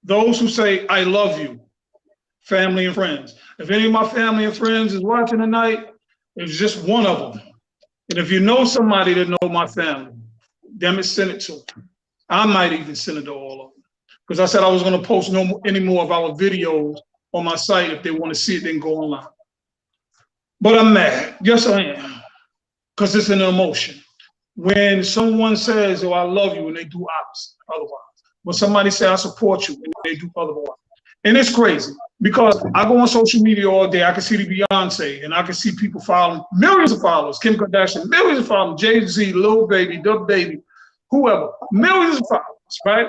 Those who say, I love you. Family and friends. If any of my family and friends is watching tonight, it's just one of them. And if you know somebody that know my family, damn it, send it to them. I might even send it to all of them. Because I said I was going to post any more of our videos on my site. If they want to see it, then go online. But I'm mad. Yes, I am. Because it's an emotion. When someone says, oh, I love you, and they do opposite, otherwise. When somebody says, I support you, and they do otherwise. And it's crazy. Because I go on social media all day, I can see the Beyonce, and I can see people following, millions of followers, Kim Kardashian, millions of followers, Jay-Z, Lil Baby, Dub Baby, whoever, millions of followers, right?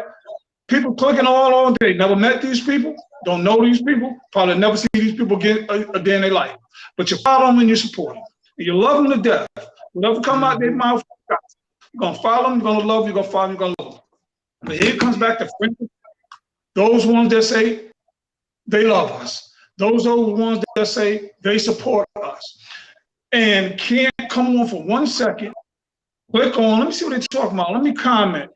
People clicking all day, never met these people, don't know these people, probably never see these people get a day in their life. But you follow them and you support them. And you love them to death. Whatever come out their mouth, you're going to follow them, you're going to love them, you're going to follow them, you're going to love them. But here it comes back to friendship. Those ones that say, they love us. Those are the ones that say they support us. And can't come on for 1 second, click on, let me see what they're talking about. Let me comment,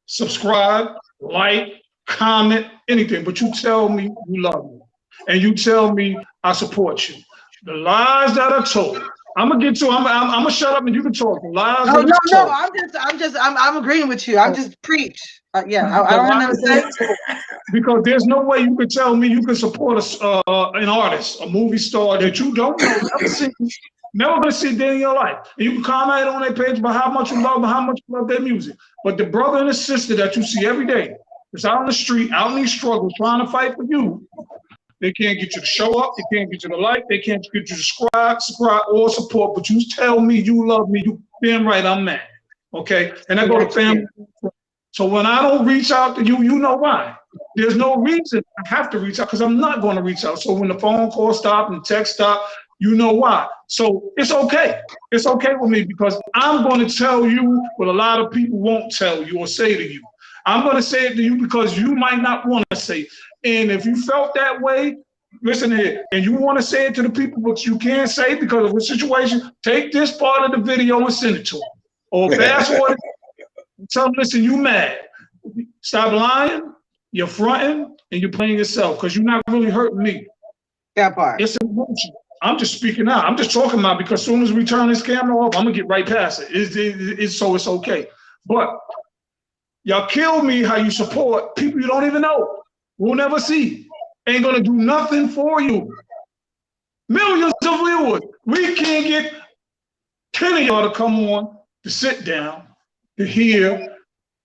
subscribe, like, comment, anything. But you tell me you love me. And you tell me I support you. The lies that are told. I'm gonna get to. I'm gonna shut up and you can talk. The lies. No. I'm agreeing with you. I'm just preach. Yeah, I don't have nothing to say. Because there's no way you could tell me you can support an artist, a movie star that you don't know, never gonna see a day in your life. And you can comment on their page about how much you love them, how much you love their music. But the brother and the sister that you see every day, that's out on the street, out in these struggles, trying to fight for you, they can't get you to show up, they can't get you to like, they can't get you to subscribe or support, but you tell me you love me, you damn right I'm mad, okay? And I go to family. So when I don't reach out to you, you know why. There's no reason I have to reach out because I'm not going to reach out. So when the phone call stop and text stop, you know why. So it's okay. It's okay with me because I'm going to tell you what a lot of people won't tell you or say to you. I'm going to say it to you because you might not want to say it. And if you felt that way, listen here, and you want to say it to the people, but you can't say it because of a situation, take this part of the video and send it to them. Or fast forward, tell them, listen, you mad. Stop lying, you're fronting, and you're playing yourself because you're not really hurting me. That part. It's an emotion. I'm just speaking out. I'm just talking about because as soon as we turn this camera off, I'm going to get right past it. It's okay. But y'all kill me how you support people you don't even know. We'll never see. Ain't gonna do nothing for you. Millions of viewers. We can't get 10 of y'all to come on to sit down to hear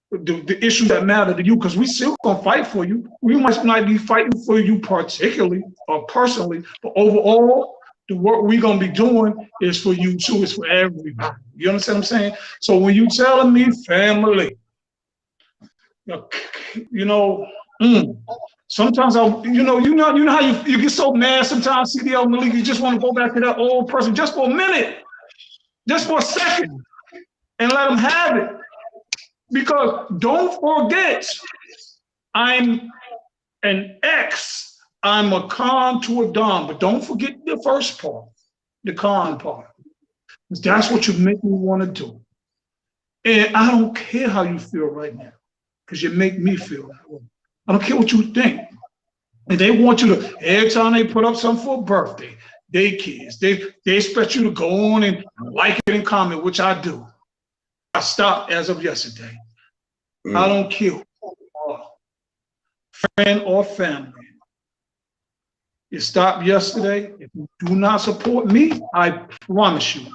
the issues that matter to you because we still gonna fight for you. We must not be fighting for you particularly or personally, but overall, the work we're gonna be doing is for you too. It's for everybody. You understand what I'm saying? So when you telling me family, Sometimes you know how you get so mad sometimes, CDL, Malik, you just want to go back to that old person just for a minute, just for a second, and let them have it. Because don't forget, I'm an ex, I'm a con to a dom, but don't forget the first part, the con part. That's what you make me want to do. And I don't care how you feel right now, because you make me feel that way. I don't care what you think. And they want you to, every time they put up something for a birthday, they kids, they expect you to go on and like it and comment, which I do. I stopped as of yesterday. I don't care who you are, friend or family. You stopped yesterday. If you do not support me, I promise you,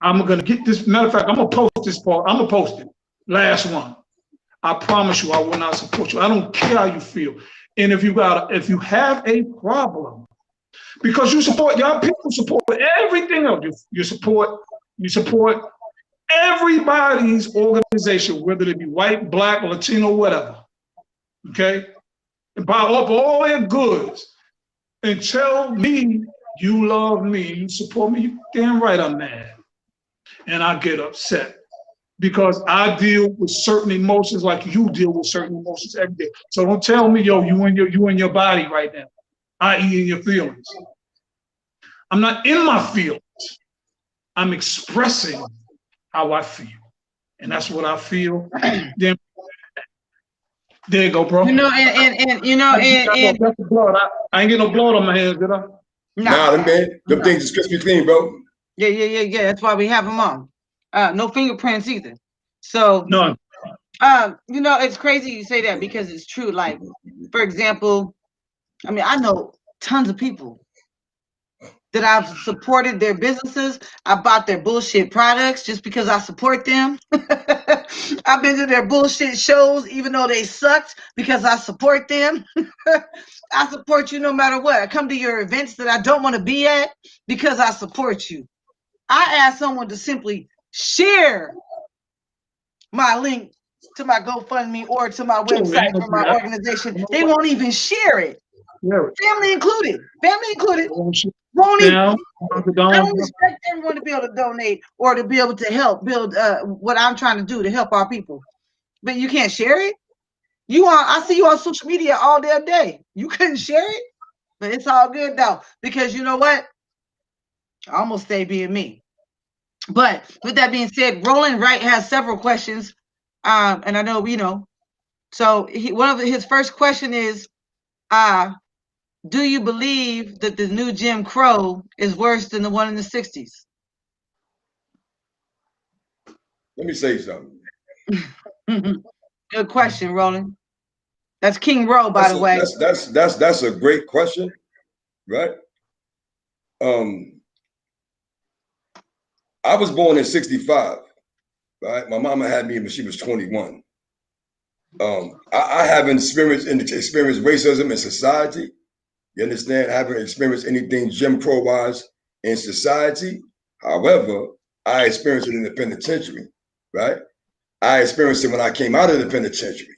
I'm going to get this. Matter of fact, I'm going to post this part. I'm going to post it. Last one. I promise you, I will not support you. I don't care how you feel. And if you have a problem, because you support, y'all people support everything else. You support everybody's organization, whether it be white, black, Latino, whatever. Okay? And buy up all their goods and tell me you love me, you support me, you damn right I'm mad. And I get upset because I deal with certain emotions like you deal with certain emotions every day. So don't tell me, yo, you in your body right now, i.e. in your feelings. I'm not in my feelings. I'm expressing how I feel. And that's what I feel. Then there you go, bro. And That's the blood. I ain't get no blood on my hands, did I? Nah, them things is crispy clean, bro. Yeah. That's why we have them on. No fingerprints either. So none. It's crazy you say that because it's true. Like, for example, I mean, I know tons of people that I've supported their businesses. I bought their bullshit products just because I support them. I've been to their bullshit shows even though they sucked because I support them. I support you no matter what. I come to your events that I don't want to be at because I support you. I ask someone to simply share my link to my GoFundMe or to my website for my organization. They won't even share it. Family included. Won't even. I don't expect everyone to be able to donate or to be able to help build what I'm trying to do to help our people. But you can't share it. I see you on social media all damn day. You couldn't share it, but it's all good though because you know what? I almost stay being me. But with that being said, Roland Wright has several questions, and I know. So one of his first question is, do you believe that the new Jim Crow is worse than the one in the 60s? Let me say something. Good question, Roland. That's King Rowe, by the way. That's a great question, right? I was born in 65, right? My mama had me when she was 21. I haven't experienced racism in society. You understand? I haven't experienced anything Jim Crow-wise in society. However, I experienced it in the penitentiary, right? I experienced it when I came out of the penitentiary.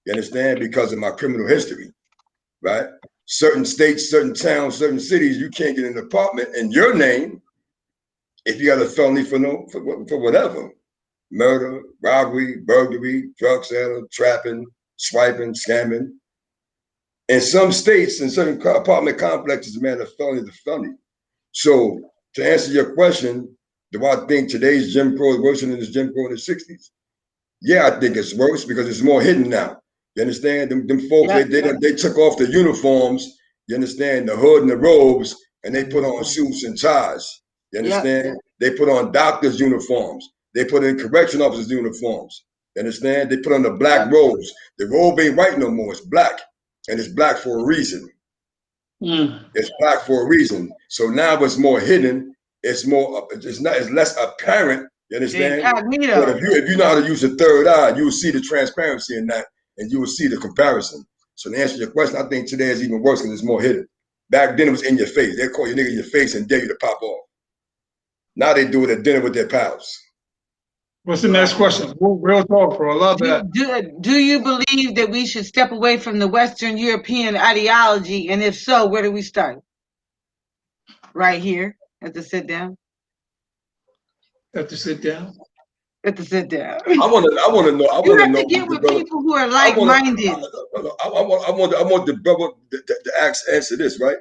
You understand? Because of my criminal history, right? Certain states, certain towns, certain cities, you can't get an apartment in your name if you got a felony for whatever. Murder, robbery, burglary, drug sale, trapping, swiping, scamming. In some states, in certain apartment complexes, man, a felony is a felony. So to answer your question, do I think today's Jim Crow is worse than this Jim Crow in the 60s? Yeah, I think it's worse because it's more hidden now. You understand? Them folks, they took off the uniforms, you understand, the hood and the robes, and they put on suits and ties. You understand? They put on doctors' uniforms. They put in correction officers' uniforms. You understand? They put on the black robes. The robe ain't white no more, it's black. And it's black for a reason. It's black for a reason. So now it's more hidden. It's less apparent. You understand? But if you know how to use the third eye, you will see the transparency in that, and you will see the comparison. So to answer your question, I think today is even worse because it's more hidden. Back then it was in your face. They call you nigga in your face and dare you to pop off. Now they do it at dinner with their pals. What's the next question? Real talk, bro. I love that. Do you believe that we should step away from the Western European ideology? And if so, where do we start? Right here at the sit down. Have to sit down. At the sit down. I want to know. You have to get with people who are like-minded. I want the brother to answer this, right?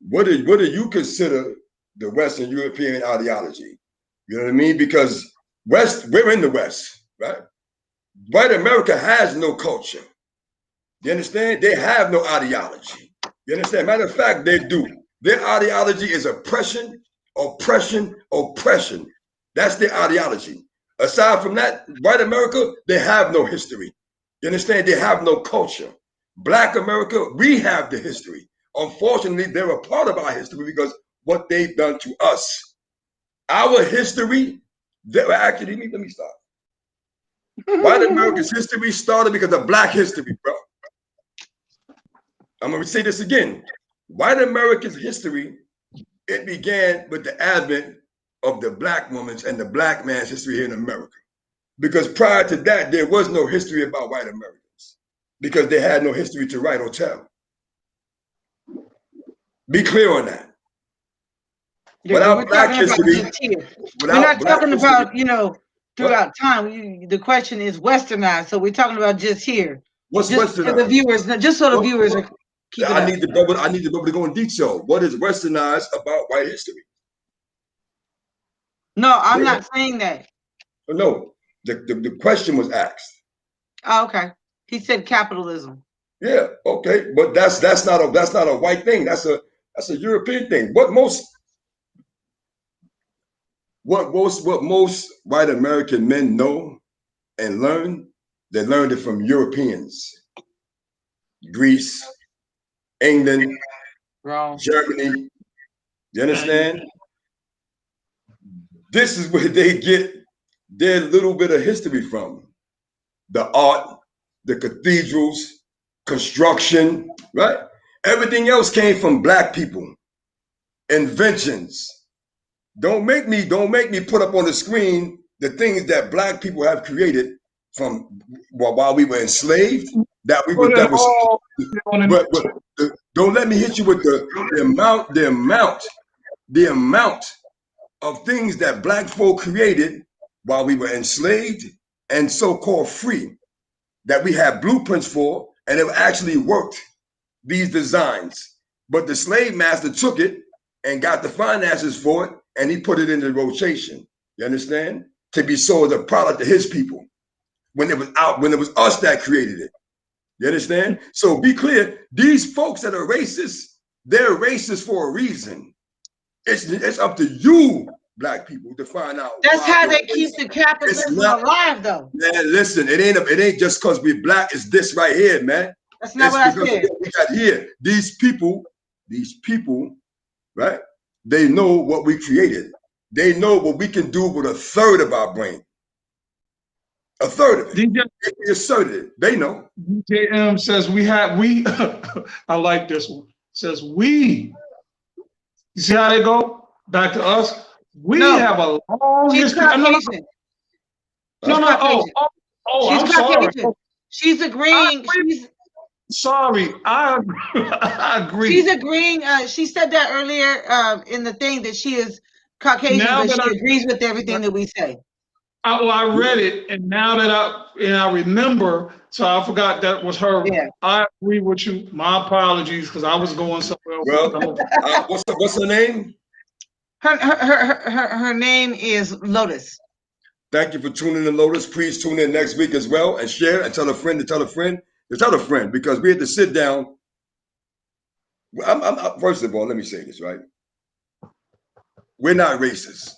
What do you consider the Western European ideology? You know what I mean? Because we're in the West, right? White America has no culture. You understand? They have no ideology. You understand? Matter of fact, they do. Their ideology is oppression, oppression, oppression. That's their ideology. Aside from that, white America, they have no history. You understand? They have no culture. Black America, we have the history. Unfortunately, they're a part of our history because what they've done to us. Our history, actually, let me stop. White America's history started because of Black history, bro. I'm going to say this again. White America's history, it began with the advent of the Black woman's and the Black man's history here in America. Because prior to that, there was no history about white Americans because they had no history to write or tell. Be clear on that. Yeah, without Black history, we're not talking about, throughout time. The question is westernized. So we're talking about just here. What's just westernized? For the viewers, just so the viewers are keeping I need to be able to go in detail. What is westernized about white history? No, I'm not saying that. No, the question was asked. Oh, okay. He said capitalism. Yeah, okay, but that's not a white thing. That's a European thing. What most white American men know and learn, they learned it from Europeans. Greece, England, Wrong. Germany. You understand? This is where they get their little bit of history from. The art, the cathedrals, construction, right? Everything else came from Black people. Inventions. Don't make me put up on the screen the things that Black people have created from while we were enslaved. Don't let me hit you with the amount of things that Black folk created while we were enslaved and so-called free, that we have blueprints for, and it actually worked, these designs. But the slave master took it and got the finances for it, and he put it into rotation. You understand? To be sold as a product to his people. When it was us that created it. You understand? So be clear, these folks that are racist, they're racist for a reason. It's up to you, Black people, to find out. That's how they keep the capitalism alive, though. Man, listen, it ain't just because we're Black. It's this right here, man. That's not what I said. We got here. These people, right? They know what we created. They know what we can do with a third of our brain. A third of it. They asserted it. They know. DJM says I like this one. Says we. You see how they go? Back to us. We have a long history. I'm sorry. She's agreeing. Sorry, I agree. She's agreeing. She said that earlier in the thing that she is Caucasian, but she agrees with everything that we say. I read it, and now that I remember, so I forgot that was her. Yeah. I agree with you. My apologies, because I was going somewhere else. Well, what's her name? Her name is Lotus. Thank you for tuning in, Lotus. Please tune in next week as well, and share and tell a friend to tell a friend to tell a friend, because we had to sit down. First of all, let me say this, right? We're not racist.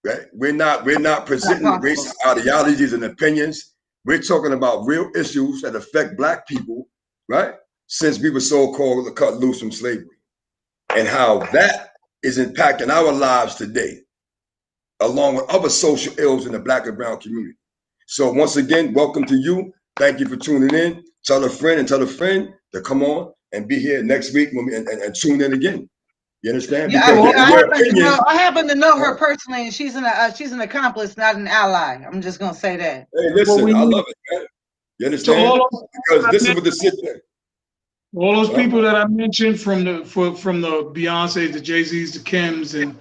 Right? We're not presenting racist ideologies and opinions. We're talking about real issues that affect Black people, right? Since we were so-called cut loose from slavery, and how that is impacting our lives today, along with other social ills in the Black and brown community. So once again, welcome to you. Thank you for tuning in. Tell a friend and tell a friend to come on and be here next week and tune in again. You understand? Yeah, Because I happen to know her personally, and she's an accomplice, not an ally. I'm just gonna say that. Hey, What listen, we I need love it, man. You to understand? Because this is what the sit there. all those people that I mentioned from the Beyonces, the Jay-Z's, the Kims, and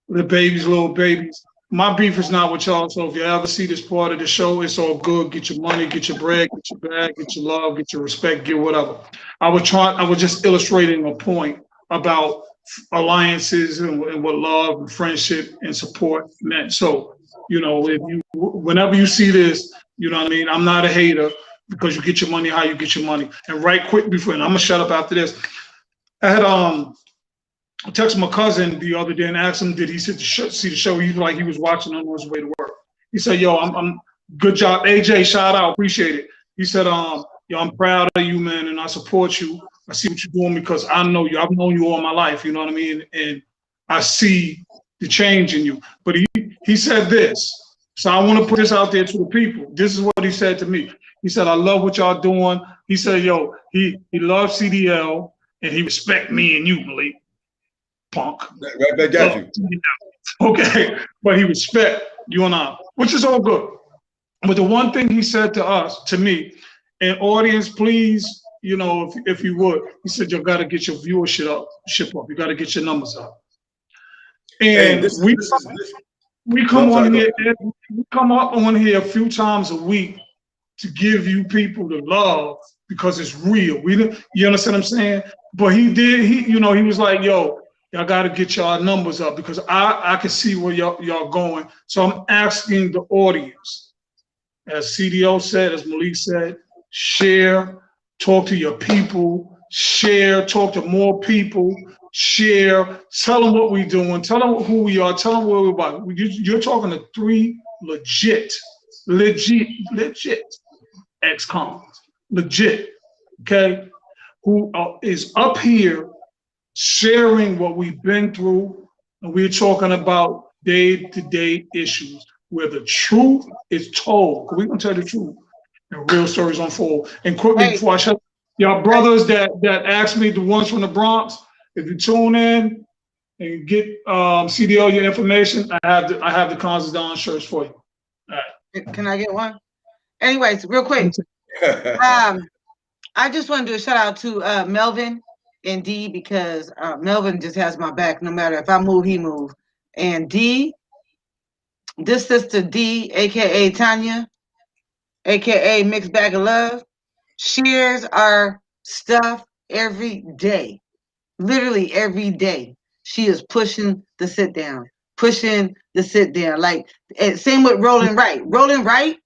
the babies, little babies. My beef is not with y'all. So if you ever see this part of the show, it's all good. Get your money, get your bread, get your bag, get your love, get your respect, get whatever. I was just illustrating a point about alliances and what love and friendship and support meant. So, whenever you see this, you know what I mean? I'm not a hater because you get your money how you get your money. And right quick before, and I'm gonna shut up after this. I had I texted my cousin the other day and asked him, did he see the show? He was like, he was watching on his way to work. He said, yo, I'm good job. AJ, shout out, appreciate it. He said, yo, I'm proud of you, man, and I support you. I see what you're doing because I know you. I've known you all my life, you know what I mean? And I see the change in you. But he said this. So I want to put this out there to the people. This is what he said to me. He said, I love what y'all doing. He said, yo, he loves CDL and he respect me and you, Malik. Punk. Right back at you. Okay, but he respect you and I, which is all good. But the one thing he said to me, and audience, please, if you would, he said you got to get your viewership up. You got to get your numbers up. And hey, we come on here. We come up on here a few times a week to give you people the love because it's real. You understand what I'm saying? But he was like, yo, y'all got to get y'all numbers up because I can see where y'all going. So I'm asking the audience, as CDO said, as Malik said, share, talk to your people, share, talk to more people, share, tell them what we're doing, tell them who we are, tell them where we're about. You're talking to 3 legit ex-cons, legit, okay, who is up here sharing what we've been through, and we're talking about day-to-day issues where the truth is told. We're gonna tell the truth and real stories unfold. And quickly before I shut, y'all brothers that asked me, the ones from the Bronx, if you tune in and get CDL your information, I have the Cons Down shirts for you. All right. Can I get one? Anyways, real quick. I just want to do a shout out to Melvin and D because Melvin just has my back no matter if I move, he move. And D, this sister D, aka Tanya, aka Mixed Bag of Love, shares our stuff every day. Literally every day. She is pushing the sit down. Like same with Roland Wright. Roland Wright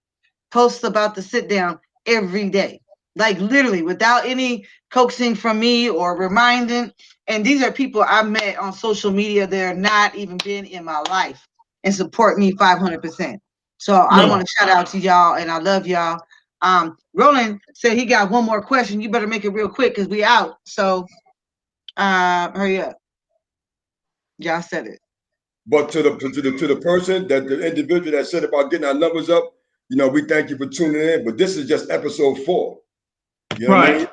posts about the sit down every day. Like literally without any coaxing from me or reminding. And these are people I met on social media. They're not even been in my life and support me 500%. So I want to shout out to y'all and I love y'all. Roland said he got one more question. You better make it real quick because we out. So hurry up. Y'all said it. But to the person that the individual that said about getting our numbers up, we thank you for tuning in. But this is just episode 4. You know what I mean?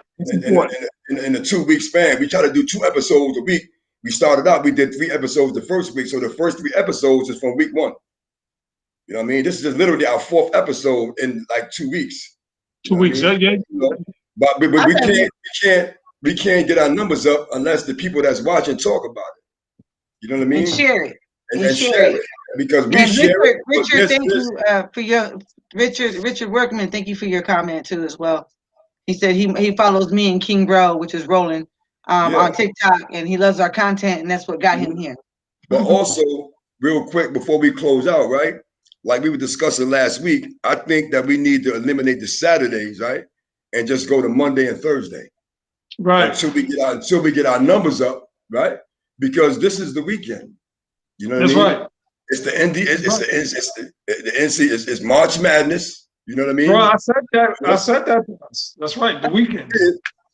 In a 2-week span, we try to do 2 episodes a week. We started out, we did 3 episodes the first week. So the first 3 episodes is from week 1. You know what I mean? This is just literally our 4th episode in like 2 weeks. 2 weeks, yeah. But we can't get our numbers up unless the people that's watching talk about it. You know what I mean? And share it. And share it. Because we share it. Richard, thank you for your Richard Workman, thank you for your comment too as well. He said he follows me and King Bro, which is Roland, on TikTok, and he loves our content, and that's what got him here. But also, real quick before we close out, right? Like we were discussing last week, I think that we need to eliminate the Saturdays, right? And just go to Monday and Thursday. Right. Until we get our numbers up, right? Because this is the weekend. You know what I mean? That's right. It's the ND, the NC, it's March Madness. You know what I mean? Bro, I said that. That's right. The weekend.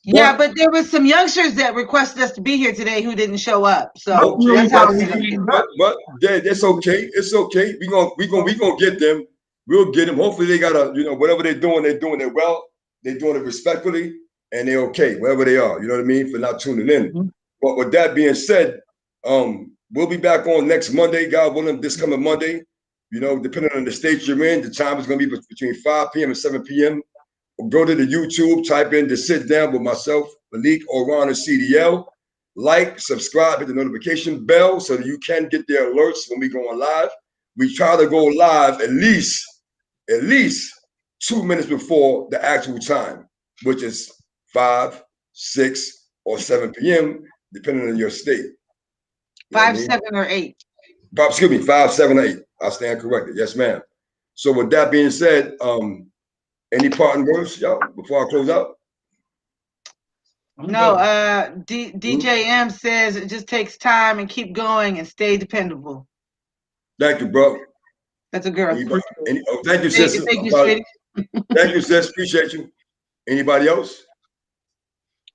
Yeah, but there was some youngsters that requested us to be here today who didn't show up. So that's how but that's okay. It's okay. We gonna get them. We'll get them. Hopefully they got whatever they're doing it well. They're doing it respectfully, and they're okay wherever they are. You know what I mean? For not tuning in. But with that being said, We'll be back on next Monday, God willing, this coming Monday. You know, depending on the state you're in, the time is going to be between 5 p.m. and 7 p.m. Go to the YouTube, type in The Sit Down with myself, Malik, Oran, and CDL. Like, subscribe, hit the notification bell so that you can get the alerts when we go on live. We try to go live at least 2 minutes before the actual time, which is 5, 6, or 7 p.m., depending on your state. 5, 7, or 8. Excuse me, 5, 7, 8. I stand corrected. Yes, ma'am. So with that being said, any parting words, y'all, before I close out? No, DJ M says it just takes time and keep going and stay dependable. Thank you, bro. That's a girl. Thank you, sis. Thank you, sweetie. Thank you, sis. Appreciate you. Anybody else?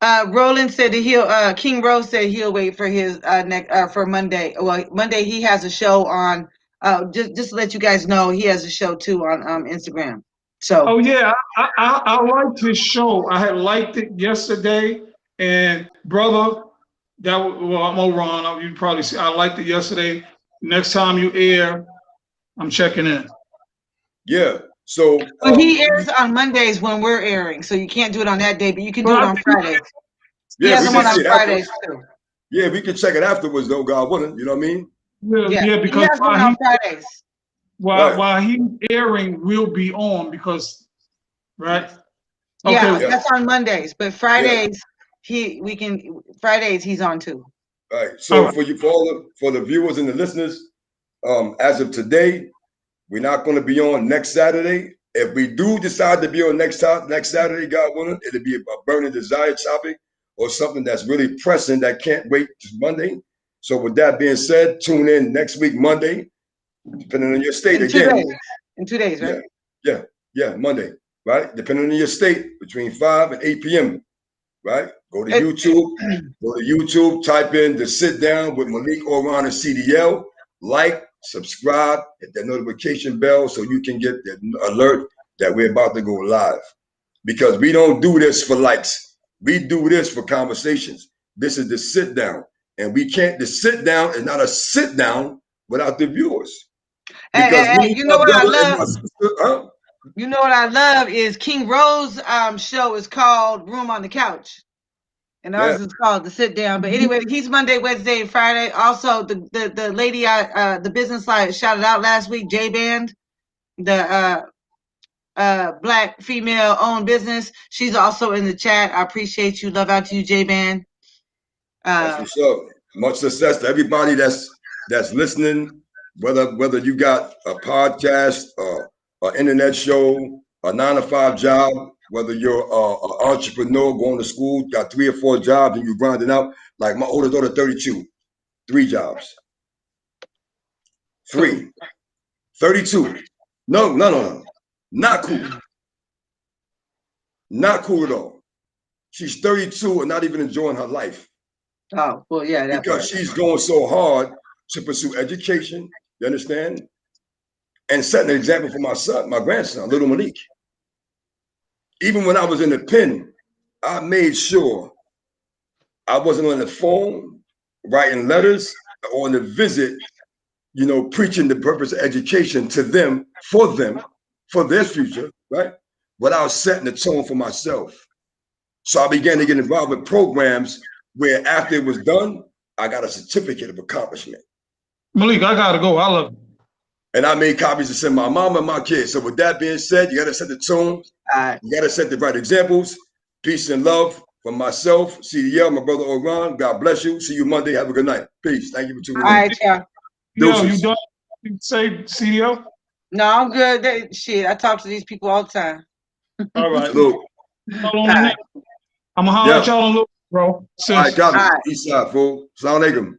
Roland said that King Rose said he'll wait for his for Monday. Well, Monday he has a show on. Just to let you guys know, he has a show too on Instagram. So. Oh yeah, I liked his show. I had liked it yesterday, and brother, I'm over on. You probably see. I liked it yesterday. Next time you air, I'm checking in. Yeah. So he airs on Mondays when we're airing, so you can't do it on that day, but you can do it on Fridays. Yeah, he has them on Fridays too. Yeah, we can check it afterwards though, God willing. You know what I mean? Yeah, because he has one on Fridays. While he's airing, we'll be on because, right? Yeah, Okay. that's on Mondays, but Fridays Fridays he's on too. All right. So for the viewers and the listeners, as of today, we're not going to be on next Saturday. If we do decide to be on next Saturday, God willing, it'll be a burning desire topic or something that's really pressing that can't wait to Monday. So with that being said, tune in next week, Monday, depending on your state. In 2 days, right? Yeah, Monday, right? Depending on your state, between 5 and 8 p.m., right? Go to YouTube, type in The Sit Down with Malik, Oran, and CDL. Like, subscribe, hit that notification bell so you can get the alert that we're about to go live. Because we don't do this for likes. We do this for conversations. This is the sit down. And the sit down is not a sit down without the viewers. Because you know what I love? You know what I love is King Rose show is called Room on the Couch. And ours is called The Sit Down. But anyway, he's Monday, Wednesday, and Friday. Also, the lady the business side shouted out last week, J Band, the Black female owned business. She's also in the chat. I appreciate you. Love out to you, J Band. That's what's up. Much success to everybody that's listening. Whether you got a podcast, an internet show, a 9-to-5 job, whether you're an entrepreneur going to school, got 3 or 4 jobs, and you're grinding out. Like my older daughter, 32, 3 jobs. 3. 32. No. Not cool. Not cool at all. She's 32 and not even enjoying her life. Oh, well, yeah. Because she's going so hard to pursue education, you understand? And setting an example for my son, my grandson, little Malik. Even when I was in the pen, I made sure I wasn't on the phone writing letters or on the visit, preaching the purpose of education to them, for their future, right? Without setting the tone for myself. So I began to get involved with programs where after it was done, I got a certificate of accomplishment. Malik, I gotta go. I love it. And I made copies to send my mom and my kids. So with that being said, you gotta set the tone. You gotta set the right examples. Peace and love from myself, CDL, my brother Oran. God bless you. See you Monday. Have a good night. Peace. Thank you for tuning in. All right, y'all. Yo, you done? You say CDL? No, I'm good. I talk to these people all the time. All right. Right. I'm gonna holler at y'all in a little, bro. All right, copy. East side, fool. Assalamu alaikum.